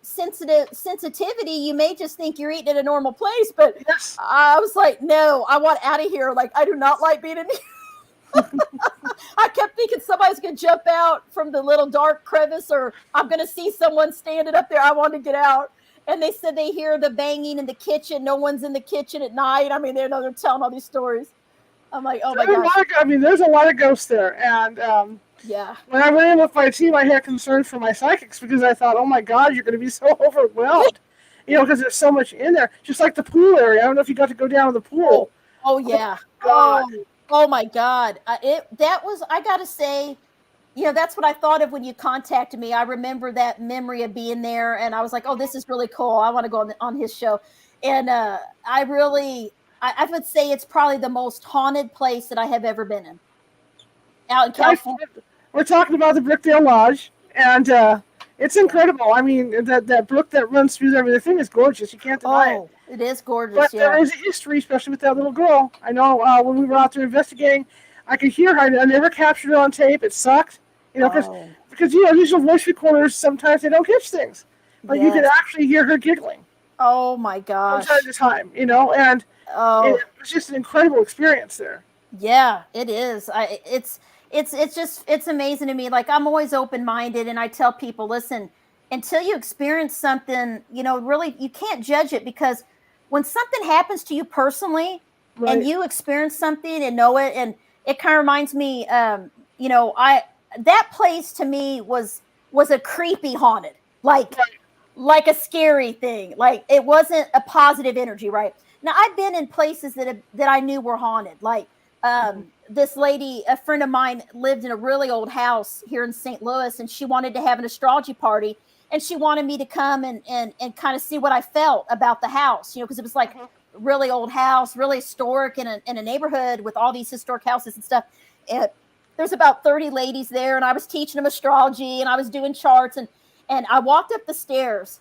sensitivity, you may just think you're eating at a normal place. But Yes. I was like, no, I want out of here. Like, I do not like being in here. I kept thinking somebody's gonna jump out from the little dark crevice, or I'm gonna see someone standing up there. I want to get out. And they said they hear the banging in the kitchen. No one's in the kitchen at night. I mean, they're telling all these stories. I'm like, oh my gosh. There's a lot of ghosts there. And Yeah. when I went in with my team, I had concerns for my psychics because I thought, oh my God, you're going to be so overwhelmed. You know, because there's so much in there. Just like the pool area. I don't know if you got to go down to the pool. Oh yeah. God. Oh my God. I gotta say, that's what I thought of when you contacted me. I remember that memory of being there, and I was like, oh, this is really cool. I want to go on his show. And I would say it's probably the most haunted place that I have ever been in. Out in California. We're talking about the Brookdale Lodge, and it's incredible. I mean, that brook that runs through there, I mean, the thing is gorgeous. You can't deny it. It is gorgeous. But there is a history, especially with that little girl. I know when we were out there investigating, I could hear her. I never captured it on tape. It sucked, because these voice recorders sometimes they don't catch things, but you could actually hear her giggling. Oh my gosh! From time to time, and it was just an incredible experience there. Yeah, it is. It's amazing to me. Like, I'm always open-minded, and I tell people, listen, until you experience something, really, you can't judge it, because when something happens to you personally, and you experience something and know it, and it kind of reminds me, that place to me was a creepy haunted, like a scary thing. Like, it wasn't a positive energy, right? Now, I've been in places that I knew were haunted. Like, this lady, a friend of mine, lived in a really old house here in St. Louis, and she wanted to have an astrology party, and she wanted me to come and kind of see what I felt about the house, because it was like a really old house, really historic in a neighborhood with all these historic houses and stuff. And there's about 30 ladies there, and I was teaching them astrology, and I was doing charts, and I walked up the stairs,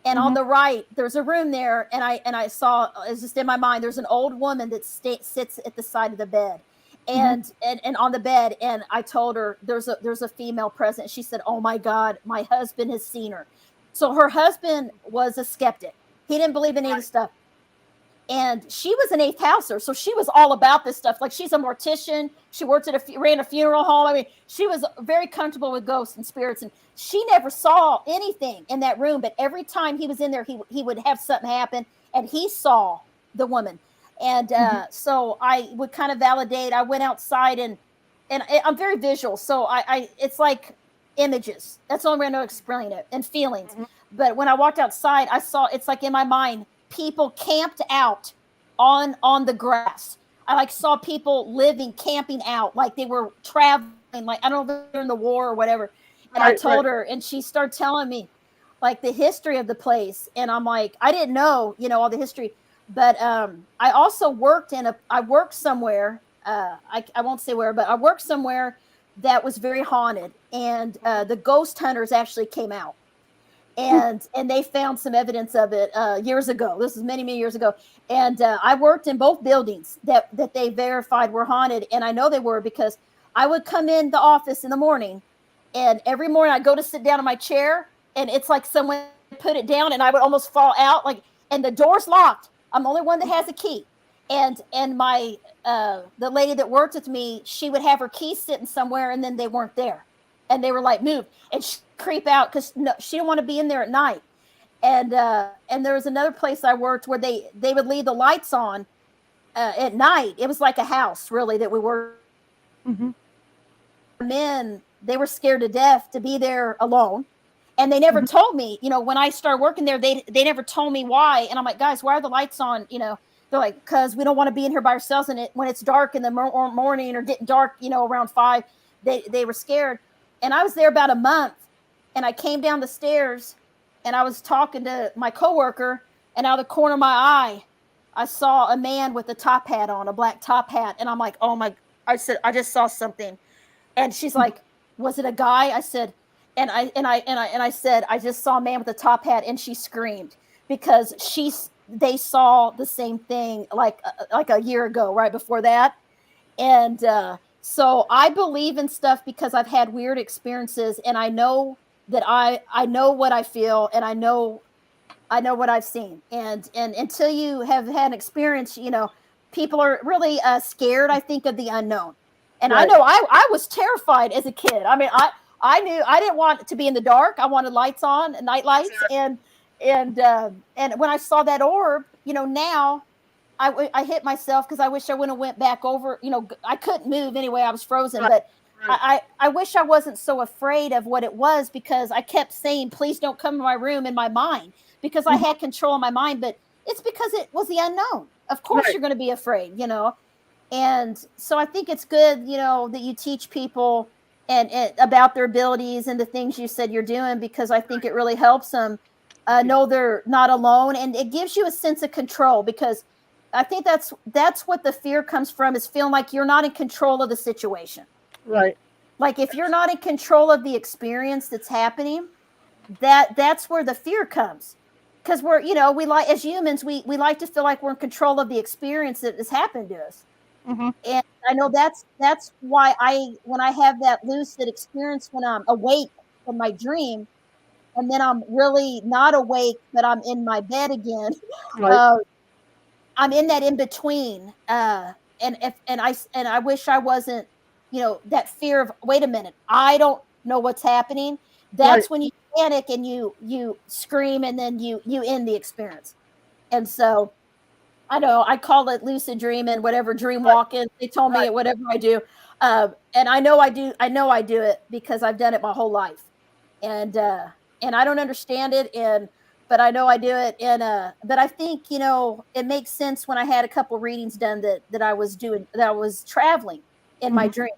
and on the right, there's a room there, and I saw, it's just in my mind, there's an old woman that sits at the side of the bed, and on the bed, and I told her there's a female present. She said, oh my God, my husband has seen her. So her husband was a skeptic. He didn't believe in any of the stuff. And she was an eighth houser, so she was all about this stuff. Like, she's a mortician. She worked ran a funeral home. I mean, she was very comfortable with ghosts and spirits, and she never saw anything in that room. But every time he was in there, he would have something happen, and he saw the woman. And so I would kind of validate. I went outside, and I'm very visual, so it's like images. That's the only way I know to explain it, and feelings. But when I walked outside, I saw, it's like in my mind, people camped out on the grass. I saw people camping out, like they were traveling, like, I don't know if they're in the war or whatever. And I told her, and she started telling me like the history of the place. And I'm like, I didn't know, all the history. But I also worked somewhere, I won't say where, but I worked somewhere that was very haunted. And the ghost hunters actually came out. And they found some evidence of it years ago. This is many, many years ago. And I worked in both buildings that they verified were haunted. And I know they were, because I would come in the office in the morning, and every morning I'd go to sit down in my chair, and it's like someone put it down, and I would almost fall out. And the door's locked. I'm the only one that has a key. And my the lady that worked with me, she would have her keys sitting somewhere, and then they weren't there. And they were like, moved. And she'd creep out because she didn't want to be in there at night. And there was another place I worked where they would leave the lights on at night. It was like a house, really, that we were. Men, they were scared to death to be there alone. And they never told me, when I started working there, they never told me why. And I'm like, guys, why are the lights on? They're like, because we don't want to be in here by ourselves. And when it's dark in the morning or getting dark, around 5, they were scared. And I was there about a month, and I came down the stairs, and I was talking to my coworker, and out of the corner of my eye, I saw a man with a top hat on, a black top hat, and I'm like, oh my! I said, I just saw something, and she's like, was it a guy? I said, and I said, I just saw a man with a top hat, and she screamed because they saw the same thing like a year ago, right before that, and so I believe in stuff because I've had weird experiences, and I know that I know what I feel, and I know what I've seen, and until you have had an experience, people are really scared, I think, of the unknown. And I Right. know I was terrified as a kid. I mean, I knew I didn't want to be in the dark. I wanted lights on, night lights, and when I saw that orb, now I hit myself because I wish I wouldn't have went back over. I couldn't move anyway. I was frozen, Right. but Right. I wish I wasn't so afraid of what it was, because I kept saying, please don't come to my room, in my mind, because I Mhm. had control of my mind. But it's because it was the unknown. Of course, Right. you're going to be afraid, And so I think it's good, that you teach people and about their abilities and the things you said you're doing, because I think it really helps them know they're not alone, and it gives you a sense of control, because I think that's what the fear comes from, is feeling like you're not in control of the situation. Right. Like if you're not in control of the experience that's happening, that's where the fear comes. Because we like, as humans, we like to feel like we're in control of the experience that has happened to us. Mhm. And I know that's why when I have that lucid experience, when I'm awake from my dream, and then I'm really not awake, but I'm in my bed again. Right. uh, I'm in that in between, and I wish I wasn't, that fear of, wait a minute, I don't know what's happening. Right. That's when you panic and you scream, and then you end the experience. And so I know I call it lucid dreaming, whatever, dream Right. walking. They told me Right. it, whatever I do, and I know I do it because I've done it my whole life, and I don't understand it, but I know I do it, but I think it makes sense when I had a couple readings done that I was doing, that I was traveling in my Mhm. dreams.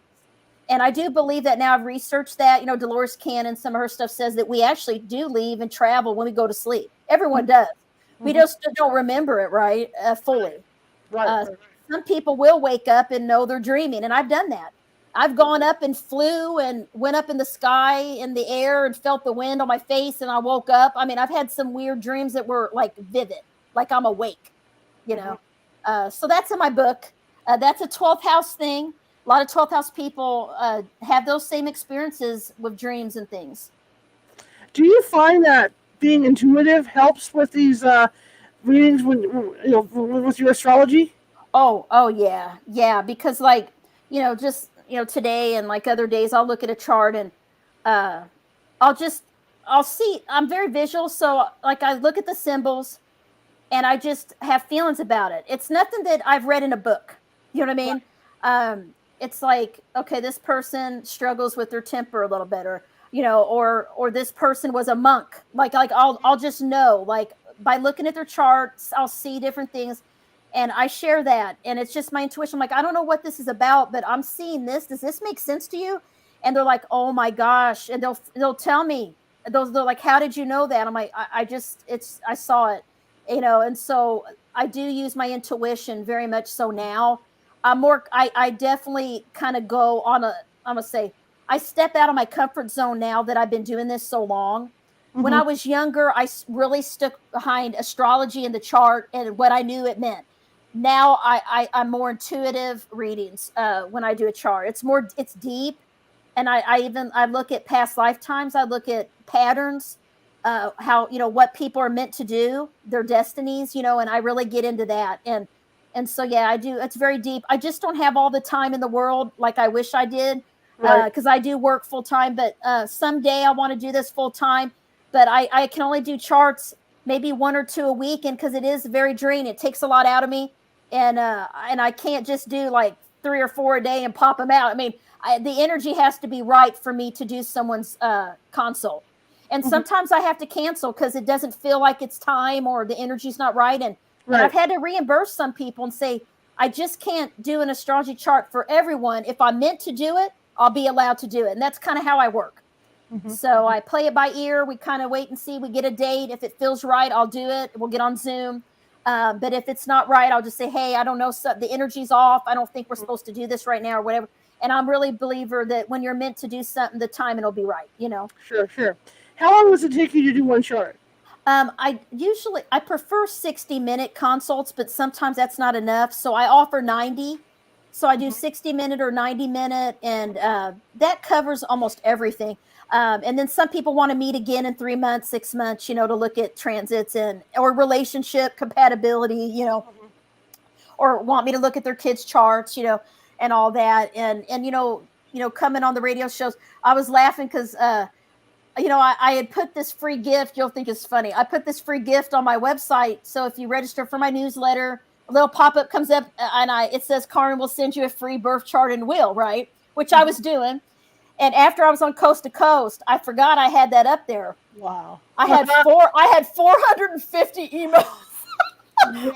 And I do believe that now. I've researched that. Dolores Cannon, some of her stuff says that we actually do leave and travel when we go to sleep. Everyone does. We Mhm. just don't remember it, right, fully. Right. Uh, Right. some people will wake up and know they're dreaming, and I've done that. I've gone up and flew and went up in the sky, in the air, and felt the wind on my face, and I woke up. I mean, I've had some weird dreams that were like vivid, like I'm awake, you Mhm. know. So that's in my book. That's a 12th house thing. A lot of 12th house people have those same experiences with dreams and things. Do you find that being intuitive helps with these readings when with your astrology? Oh yeah, yeah. Because like just today and like other days, I'll look at a chart, and uh, I'll just I'll see. I'm very visual, so like I look at the symbols, and I just have feelings about it. It's nothing that I've read in a book. You know what I Right. mean? It's like, okay, this person struggles with their temper a little bit, or or this person was a monk. Like I'll just know, like by looking at their charts, I'll see different things, and I share that, and it's just my intuition. I'm like, I don't know what this is about, but I'm seeing this. Does this make sense to you? And they're like, oh my gosh, and they'll tell me. They're like, how did you know that? I'm like, I just I saw it, and so I do use my intuition very much so now. I definitely kind of go on I'm gonna say, I step out of my comfort zone now that I've been doing this so long. When Mhm. I was younger, really stuck behind astrology and the chart and what I knew it meant. Now I'm more intuitive readings when I do a chart. It's deep, and I look at past lifetimes. I look at patterns, how what people are meant to do, their destinies, and I really get into that. And so yeah, I do. It's very deep. I just don't have all the time in the world like I wish I did, Right. because I do work full time. But someday I want to do this full time. But I can only do charts maybe one or two a week, and because it is very draining, it takes a lot out of me, and I can't just do like 3 or 4 a day and pop them out. I mean, the energy has to be right for me to do someone's consult. And Mhm. sometimes I have to cancel because it doesn't feel like it's time, or the energy's not right. And I've Right. had to reimburse some people and say, I just can't do an astrology chart for everyone. If I'm meant to do it, I'll be allowed to do it. And that's kind of how I work. So I play it by ear. We kind of wait and see. We get a date. If it feels right, I'll do it. We'll get on Zoom. But if it's not right, I'll just say, hey, I don't know. So the energy's off. I don't think we're supposed to do this right now or whatever. And I'm really a believer that when you're meant to do something, the timing will be right, you know? Sure. How long does it take you to do one chart? I prefer 60-minute consults, but sometimes that's not enough. So I offer 90. So I do 60-minute or 90-minute, and that covers almost everything. And then some people want to meet again in 3 months, 6 months, to look at transits or relationship compatibility, or want me to look at their kids' charts, and all that. And coming on the radio shows, I was laughing because I had put this free gift. You'll think it's funny. I put this free gift on my website. So if you register for my newsletter, a little pop-up comes up and it says, Carmen will send you a free birth chart and will, right? Which I was doing. And after I was on Coast to Coast, I forgot I had that up there. Wow. I had 450 emails.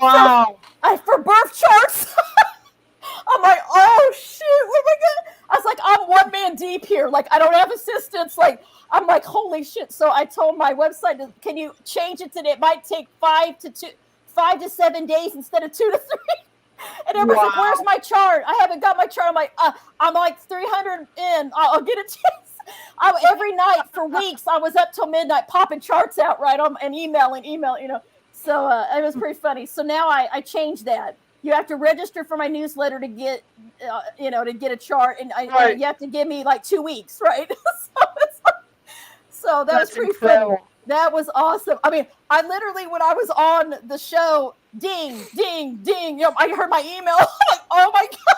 Wow. for birth charts. I'm like, oh shit, oh my God. I was like, I'm one man deep here. Like, I don't have assistants. Like, I'm like, holy shit. So I told my website, can you change it it might take 5 to 7 days instead of 2 to 3. And everybody's like, where's my chart? I haven't got my chart. I'm like 300 in. I'll get it to you. Every night for weeks, I was up till midnight popping charts out, right, and emailing. So it was pretty funny. So now I changed that. You have to register for my newsletter to get, to get a chart, and you have to give me like 2 weeks, right? So that was pretty funny. That was awesome. I mean, I literally, when I was on the show, ding, ding, ding, I heard my email. Like, oh my God.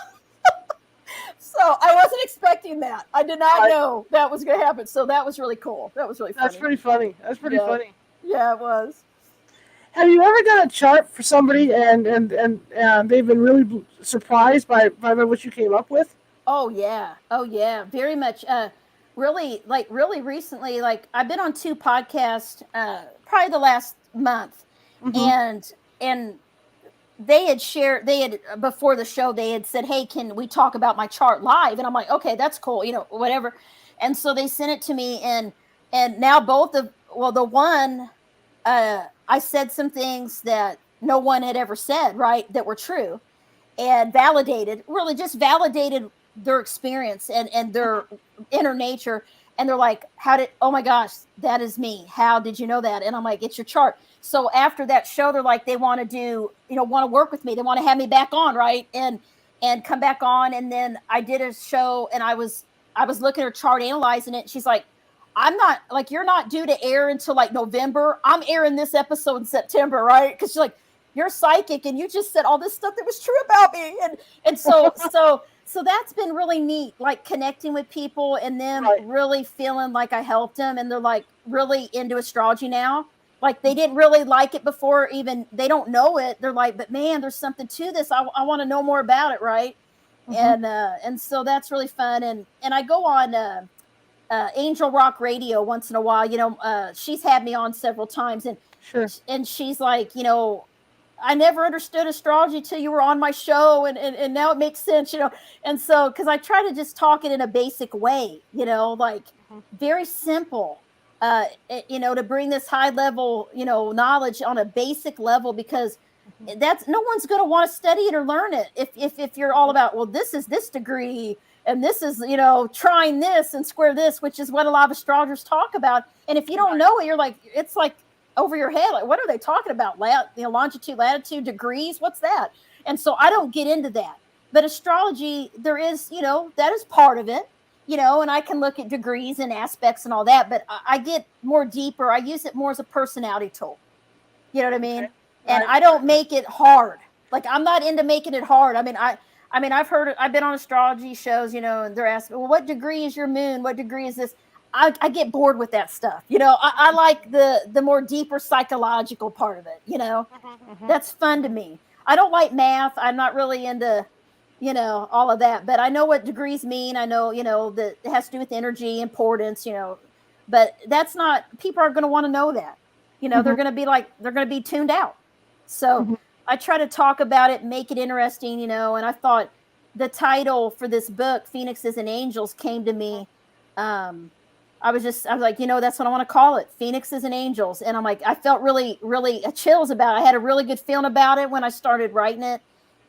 So I wasn't expecting that. I did not know that was going to happen. So that was really cool. That was really funny. That's pretty funny. Funny. Yeah, it was. Have you ever done a chart for somebody and they've been really surprised by what you came up with? Oh yeah, very much. Really recently, like I've been on 2 podcasts, probably the last month, and they had before the show, they had said, hey, can we talk about my chart live? And I'm like, okay, that's cool, whatever. And so they sent it to me, and now the one, I said some things that no one had ever said, right, that were true, and just validated their experience and their inner nature. And they're like, oh my gosh, that is me. How did you know that? And I'm like, it's your chart. So after that show, they're like, they want to want to work with me. They want to have me back on, right? And come back on. And then I did a show, and I was looking at her chart, analyzing it. She's like, you're not due to air until like November. I'm airing this episode in September, right? Because she's like, you're psychic, and you just said all this stuff that was true about me. And so that's been really neat, like connecting with people and them really feeling like I helped them. And they're like really into astrology now. Like they didn't really like it before, even they don't know it. They're like, but man, there's something to this. I want to know more about it. Right. And so that's really fun. And I go on Angel Rock Radio once in a while. She's had me on several times, and she's like, I never understood astrology till you were on my show, and now it makes sense, And so, because I try to just talk it in a basic way, very simple, to bring this high level, knowledge on a basic level, because that's no one's going to want to study it or learn it if you're all about, well, this is this degree, and this is, trying this and square this, which is what a lot of astrologers talk about. And if you don't know it, you're like, it's like over your head. Like, what are they talking about? Longitude, latitude, degrees. What's that? And so I don't get into that. But astrology, there is, that is part of it, and I can look at degrees and aspects and all that. But I get more deeper. I use it more as a personality tool. You know what I mean? Okay. And I don't make it hard. Like, I'm not into making it hard. I've been on astrology shows, and they're asking, well, what degree is your moon? What degree is this? I get bored with that stuff. I like the more deeper psychological part of it. That's fun to me. I don't like math. I'm not really into, all of that, but I know what degrees mean. I know, that it has to do with energy, importance, but that's not, people are going to want to know that, they're going to be tuned out. So I try to talk about it, make it interesting, and I thought the title for this book, Phoenixes and Angels, came to me. I was like, that's what I want to call it, Phoenixes and Angels. And I'm like, I felt really, really chills about it. I had a really good feeling about it when I started writing it.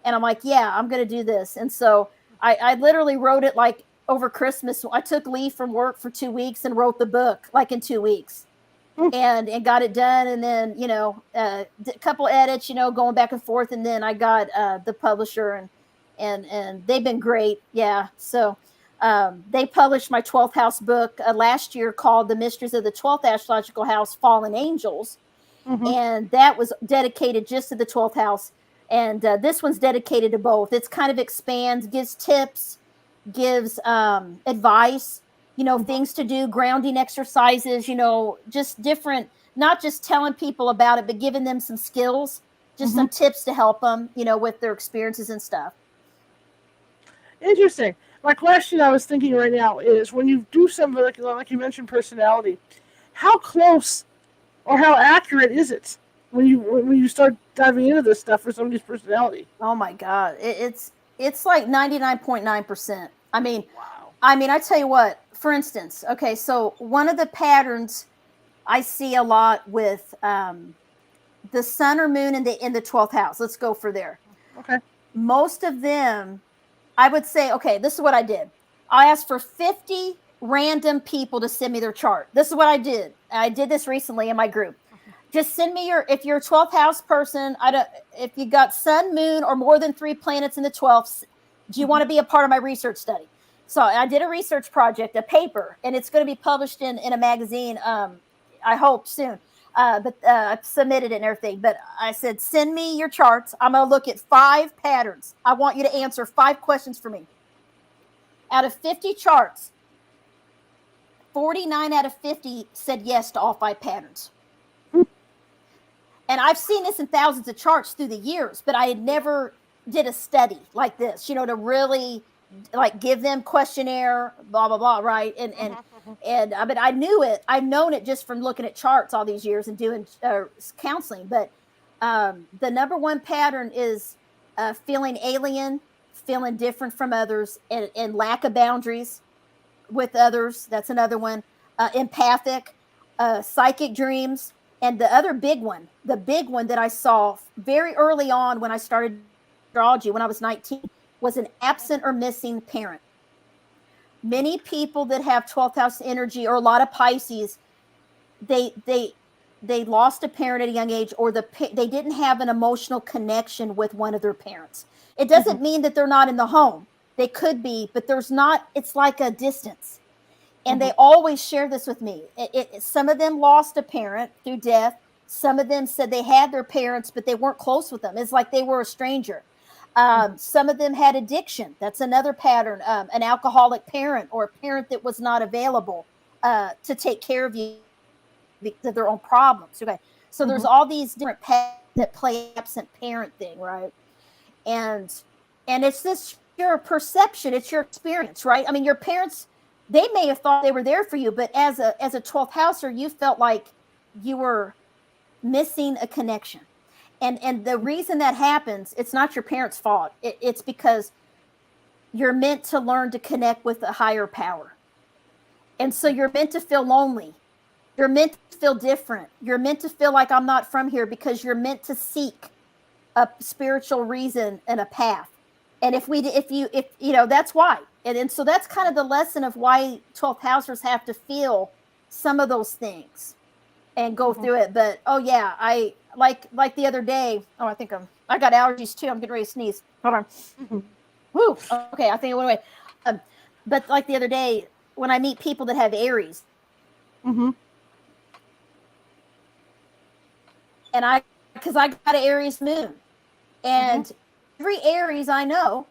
And I'm like, yeah, I'm going to do this. And so I literally wrote it like over Christmas. I took leave from work for 2 weeks and wrote the book like in 2 weeks. And got it done. And then, a couple edits, going back and forth. And then I got the publisher and they've been great. Yeah. So they published my 12th house book last year called The Mysteries of the 12th Astrological House, Fallen Angels. And that was dedicated just to the 12th house. And this one's dedicated to both. It's kind of expands, gives tips, gives advice, things to do, grounding exercises, just different, not just telling people about it, but giving them some skills, just some tips to help them, with their experiences and stuff. Interesting. My question I was thinking right now is, when you do something like you mentioned, personality, how close or how accurate is it when you start diving into this stuff for somebody's personality? Oh my God, it's like 99.9%. I mean, wow. I tell you what. For instance, okay, so one of the patterns I see a lot with the sun or moon in the 12th house. Let's go for there. Okay. Most of them, I would say, okay, this is what I did. I asked for 50 random people to send me their chart. This is what I did. I did this recently in my group. Just send me if you're a 12th house person, if you got sun, moon, or more than 3 planets in the 12th, do you want to be a part of my research study? So I did a research project, a paper, and it's going to be published in a magazine, I hope soon. But I submitted it and everything. But I said, send me your charts. I'm going to look at 5 patterns. I want you to answer 5 questions for me. Out of 50 charts, 49 out of 50 said yes to all 5 patterns. And I've seen this in thousands of charts through the years, but I had never did a study like this, to really like give them questionnaire, blah, blah, blah. Right. And but I knew it. I've known it just from looking at charts all these years and doing counseling. But the number one pattern is feeling alien, feeling different from others, and lack of boundaries with others. That's another one. Empathic, psychic dreams. And the other big one, that I saw very early on when I started astrology when I was 19, was an absent or missing parent. Many people that have 12th house energy, or a lot of Pisces, they lost a parent at a young age, or they didn't have an emotional connection with one of their parents. It doesn't mean that they're not in the home. They could be, but there's not. It's like a distance. And they always share this with me. Some of them lost a parent through death. Some of them said they had their parents, but they weren't close with them. It's like they were a stranger. Some of them had addiction. That's another pattern. An alcoholic parent, or a parent that was not available to take care of you because of their own problems. Okay, so there's all these different patterns that play absent parent thing, right? And it's this your perception. It's your experience, right? I mean, your parents, they may have thought they were there for you, but as a 12th houser, you felt like you were missing a connection. And the reason that happens, it's not your parents' fault. It's because you're meant to learn to connect with a higher power. And so you're meant to feel lonely. You're meant to feel different. You're meant to feel like I'm not from here, because you're meant to seek a spiritual reason and a path. And if that's why. And so that's kind of the lesson of why 12th housers have to feel some of those things and go through it. But I like the other day. Oh, I got allergies too. I'm getting ready to sneeze. Hold on. Woo. Okay, I think it went away. But like the other day, when I meet people that have Aries, and because I got an Aries moon, and every Aries I know,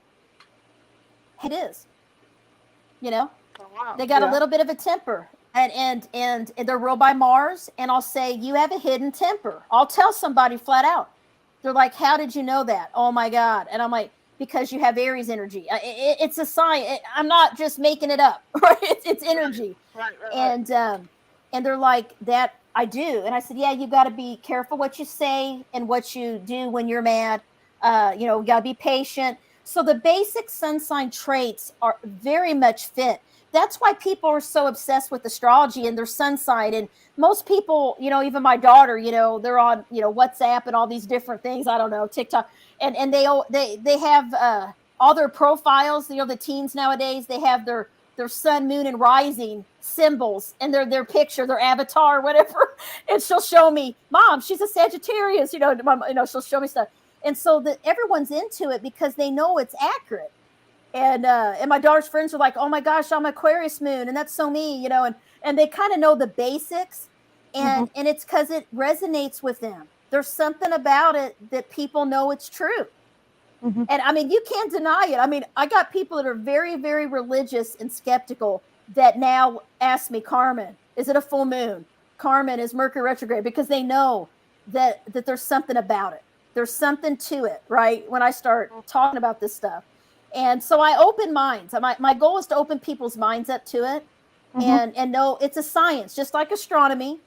it is. Oh, wow. They got a little bit of a temper, and they're ruled by Mars. And I'll say, you have a hidden temper. I'll tell somebody flat out. They're like, how did you know that? Oh my God. And I'm like, because you have Aries energy. It's a sign. I'm not just making it up. Right? It's energy. Right. And they're like, that I do. And I said, yeah, you got to be careful what you say and what you do when you're mad. You got to be patient. So the basic sun sign traits are very much fit. that's why people are so obsessed with astrology and their sun sign. And most people, even my daughter, they're on, WhatsApp and all these different things. I don't know, TikTok, and they have all their profiles. The teens nowadays, they have their sun, moon, and rising symbols and their picture, their avatar, whatever. And she'll show me, Mom, she's a Sagittarius. She'll show me stuff, and so that everyone's into it because they know it's accurate. And my daughter's friends are like, oh my gosh, I'm Aquarius moon, and that's so me, and they kind of know the basics, and it's because it resonates with them. There's something about it that people know it's true. And I mean, you can't deny it. I mean, I got people that are very, very religious and skeptical that now ask me, Carmen, is it a full moon? Carmen, is Mercury retrograde? Because they know that there's something about it. There's something to it, right? When I start talking about this stuff. And so I open minds. My goal is to open people's minds up to it, and know it's a science, just like astronomy.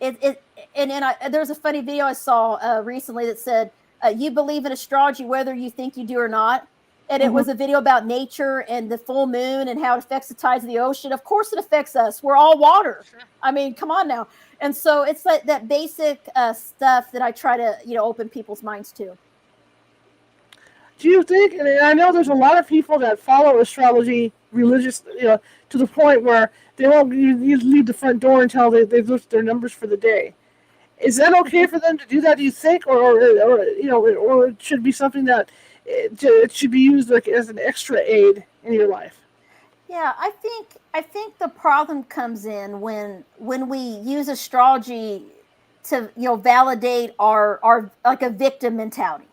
There's a funny video I saw recently that said, you believe in astrology whether you think you do or not. And it was a video about nature and the full moon and how it affects the tides of the ocean. Of course it affects us. We're all water. Sure. I mean, come on now. And so it's like that basic stuff that I try to, open people's minds to. Do you think, and I know there's a lot of people that follow astrology religious, to the point where they won't leave the front door until they've looked at their numbers for the day. Is that okay for them to do that, do you think? Or it should be something that it should be used like as an extra aid in your life? Yeah, I think the problem comes in when we use astrology to, validate our like a victim mentality.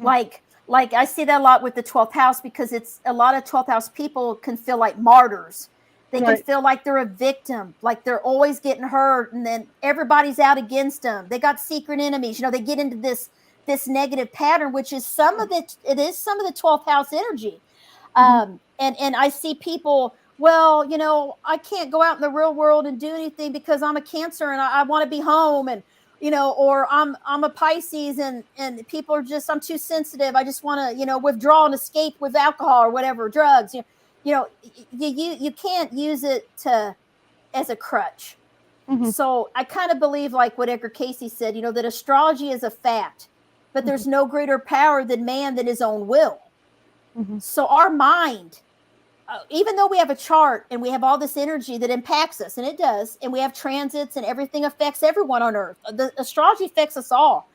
Like I see that a lot with the 12th house, because it's a lot of 12th house people can feel like martyrs. They can feel like they're a victim, like they're always getting hurt, and then everybody's out against them. They got secret enemies. They get into this negative pattern, which is some of it. It is some of the 12th house energy. And I see people, well, I can't go out in the real world and do anything because I'm a Cancer and I want to be home, and or I'm a Pisces and people are just, I'm too sensitive. I just want to, withdraw and escape with alcohol or whatever, drugs. You can't use it as a crutch. So I kind of believe, like what Edgar Casey said, that astrology is a fact, but there's no greater power than man than his own will. So our mind, even though we have a chart and we have all this energy that impacts us, and it does, and we have transits and everything affects everyone on earth. The astrology affects us all.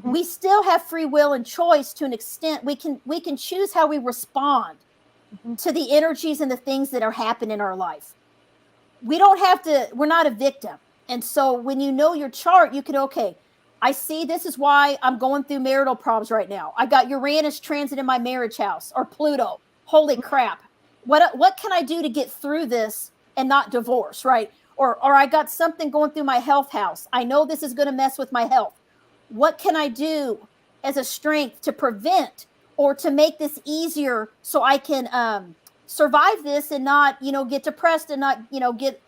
We still have free will and choice to an extent. We can choose how we respond to the energies and the things that are happening in our life. We don't have to, we're not a victim. And so when you know your chart, you can, okay, I see this is why I'm going through marital problems right now. I got Uranus transit in my marriage house, or Pluto. Holy crap. What can I do to get through this and not divorce, right? Or I got something going through my health house. I know this is going to mess with my health. What can I do as a strength to prevent or to make this easier so I can survive this and not, get depressed and not, get,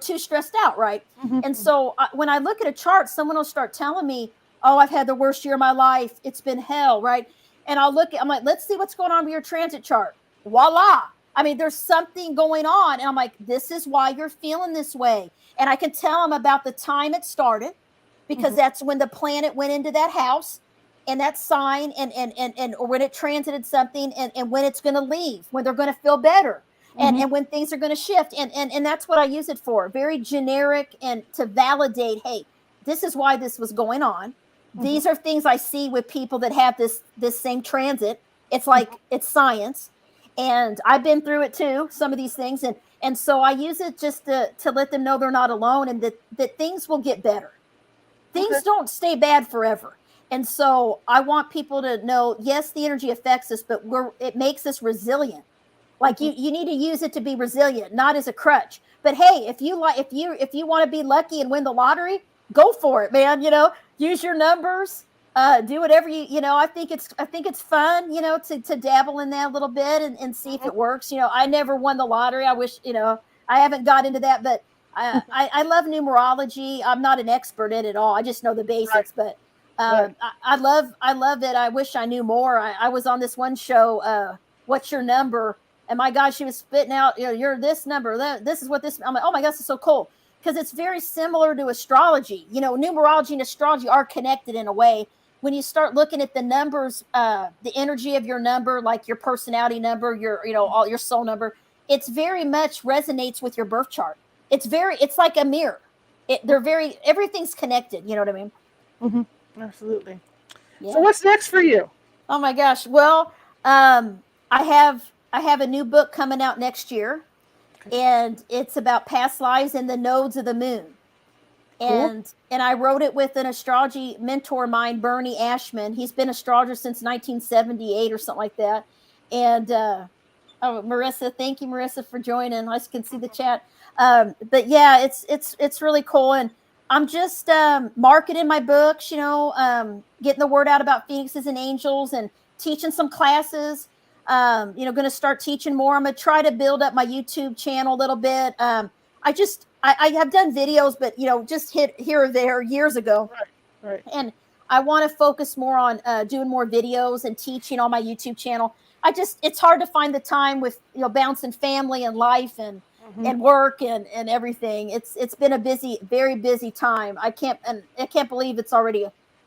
too stressed out, right? And so when I look at a chart, someone will start telling me, oh, I've had the worst year of my life. It's been hell, right? And I'm like, let's see what's going on with your transit chart. Voila. I mean, there's something going on. And I'm like, this is why you're feeling this way. And I can tell them about the time it started, because that's when the planet went into that house and that sign, and or when it transited something, and when it's going to leave, when they're going to feel better, and when things are going to shift. And that's what I use it for. Very generic, and to validate, hey, this is why this was going on. These are things I see with people that have this same transit. It's like, it's science. And I've been through it too, some of these things. And so I use it just to let them know they're not alone, and that things will get better. Things don't stay bad forever. And so I want people to know, yes, the energy affects us, but it makes us resilient. Like you need to use it to be resilient, not as a crutch. But hey, if you want to be lucky and win the lottery, go for it, man. Use your numbers. Do whatever I think it's fun, to dabble in that a little bit and see if it works. I never won the lottery. I wish, I haven't got into that, but I love numerology. I'm not an expert in it at all. I just know the basics, but I love it. I wish I knew more. I was on this one show, What's Your Number? And my God, she was spitting out, you're this number. This is what this. I'm like, oh my gosh, it's so cool because it's very similar to astrology. Numerology and astrology are connected in a way. When you start looking at the numbers, the energy of your number, like your personality number, all your soul number, it's very much resonates with your birth chart. It's like a mirror. Everything's connected. You know what I mean? Mm-hmm. Absolutely. Yeah. So what's next for you? Oh my gosh. Well, I have a new book coming out next year, and it's about past lives and the nodes of the moon. And I wrote it with an astrology mentor of mine, Bernie Ashman. He's been astrologer since 1978 or something like that. And Marissa, thank you, Marissa, for joining. I can see the chat. But yeah, it's really cool. And I'm just marketing my books, getting the word out about phoenixes and angels and teaching some classes. Going to start teaching more. I'm going to try to build up my YouTube channel a little bit. I have done videos, but just hit here or there years ago. Right. And I want to focus more on doing more videos and teaching on my YouTube channel. It's hard to find the time with bouncing family and life and work and everything. It's been a very busy time. I can't believe it's already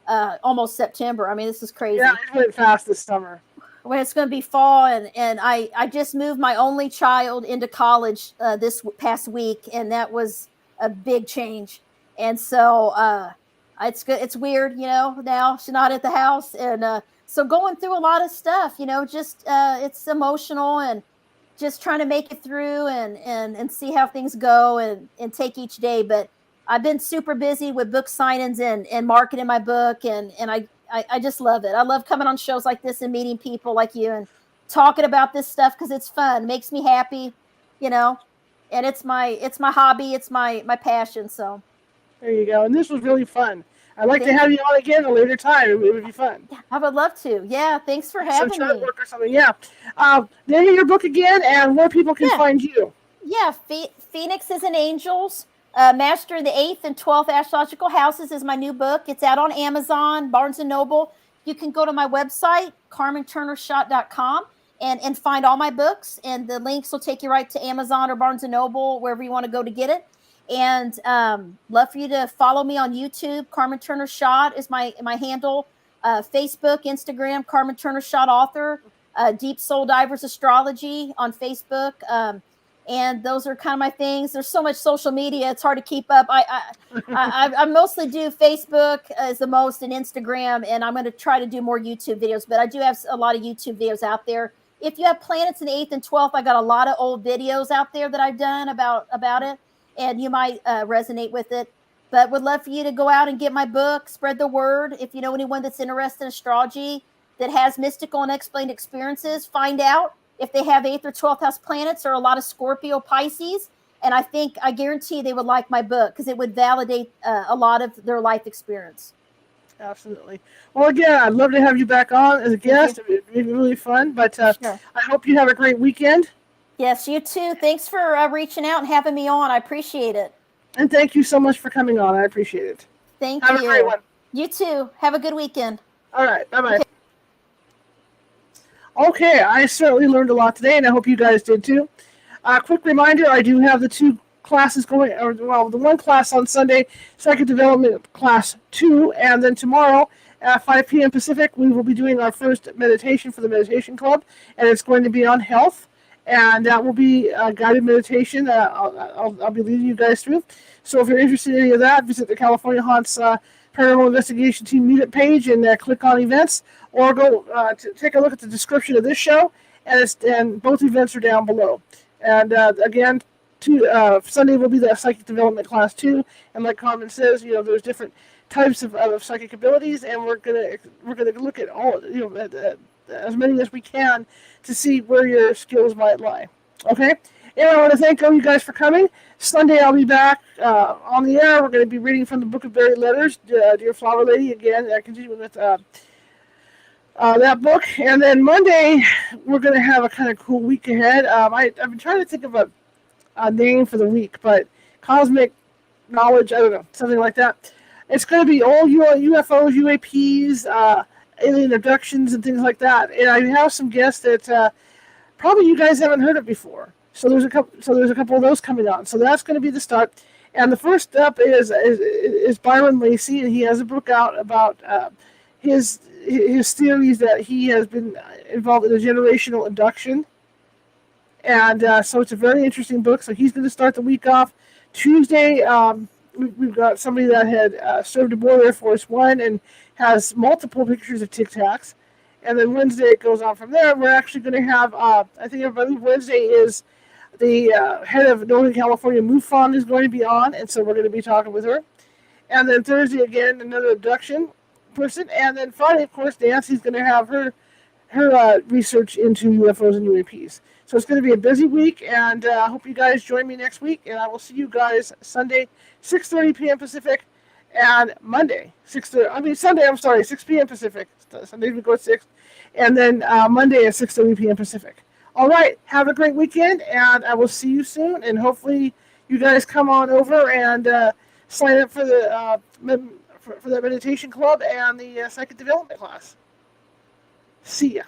almost September. I mean, this is crazy. Yeah, it went fast this summer. When it's going to be fall, and I just moved my only child into college this past week, and that was a big change. And so it's good. It's weird, now she's not at the house, and so going through a lot of stuff, just it's emotional and just trying to make it through and see how things go and take each day. But I've been super busy with book signings and marketing my book, and I just love it. I love coming on shows like this and meeting people like you and talking about this stuff because it's fun. It makes me happy, and it's my hobby. It's my passion. So there you go. And this was really fun. I'd like to have you on again at a later time. It would be fun. I would love to. Yeah. Thanks for having me. Work or something. Yeah. Name of your book again and where people can find you. Yeah. Phoenixes and Angels. Master the 8th and 12th Astrological Houses is my new book. It's out on Amazon, Barnes & Noble. You can go to my website, carmenturnerschott.com, and find all my books. And the links will take you right to Amazon or Barnes & Noble, wherever you want to go to get it. And love for you to follow me on YouTube. Carmen Turner-Schott is my handle. Facebook, Instagram, Carmen Turner-Schott author. Deep Soul Divers Astrology on Facebook. And those are kind of my things. There's so much social media; it's hard to keep up. I mostly do Facebook as the most, and Instagram, and I'm going to try to do more YouTube videos. But I do have a lot of YouTube videos out there. If you have planets in the 8th and 12th, I got a lot of old videos out there that I've done about it, and you might resonate with it. But would love for you to go out and get my book, spread the word. If you know anyone that's interested in astrology that has mystical and unexplained experiences, find out if they have 8th or 12th house planets or a lot of Scorpio, Pisces. And I guarantee they would like my book because it would validate a lot of their life experience. Absolutely. Well, again, I'd love to have you back on as a guest. It would be really fun. But sure. I hope you have a great weekend. Yes, you too. Thanks for reaching out and having me on. I appreciate it. And thank you so much for coming on. I appreciate it. Thank you. Have a great one. You too. Have a good weekend. All right. Bye-bye. Okay, I certainly learned a lot today, and I hope you guys did too. Quick reminder, I do have the 2 classes going, the 1 class on Sunday, Psychic Development Class 2, and then tomorrow at 5 p.m. Pacific, we will be doing our first meditation for the Meditation Club, and it's going to be on health, and that will be a guided meditation that I'll be leading you guys through. So if you're interested in any of that, visit the California Haunts Paranormal Investigation Team meetup page and click on events, or go to take a look at the description of this show, and both events are down below. And again, Sunday will be the Psychic Development Class 2, and like Carmen says, there's different types of psychic abilities, and we're gonna look at all, as many as we can to see where your skills might lie. Okay. And I want to thank all you guys for coming. Sunday I'll be back on the air. We're going to be reading from the Book of Buried Letters, Dear Flower Lady, again, continuing with that book. And then Monday, we're going to have a kind of cool week ahead. I've been trying to think of a name for the week, but Cosmic Knowledge, I don't know, something like that. It's going to be all UFOs, UAPs, alien abductions, and things like that. And I have some guests that probably you guys haven't heard it before. So there's a couple of those coming on. So that's going to be the start. And the first up is Byron Lacey, and he has a book out about his theories that he has been involved in a generational induction. And so it's a very interesting book. So he's going to start the week off. Tuesday, we've got somebody that had served aboard Air Force One and has multiple pictures of Tic Tacs. And then Wednesday it goes on from there. We're actually going to have, I believe Wednesday is the head of Northern California MUFON is going to be on, and so we're going to be talking with her. And then Thursday again, another abduction person. And then Friday, of course, Nancy's going to have her research into UFOs and UAPs. So it's going to be a busy week, and I hope you guys join me next week. And I will see you guys Sunday, 6:30 p.m. Pacific, and Monday, Sunday, 6 p.m. Pacific. Sunday we go at 6, and then Monday at 6:30 p.m. Pacific. All right, have a great weekend, and I will see you soon. And hopefully, you guys come on over and sign up for the for the meditation club and the psychic development class. See ya.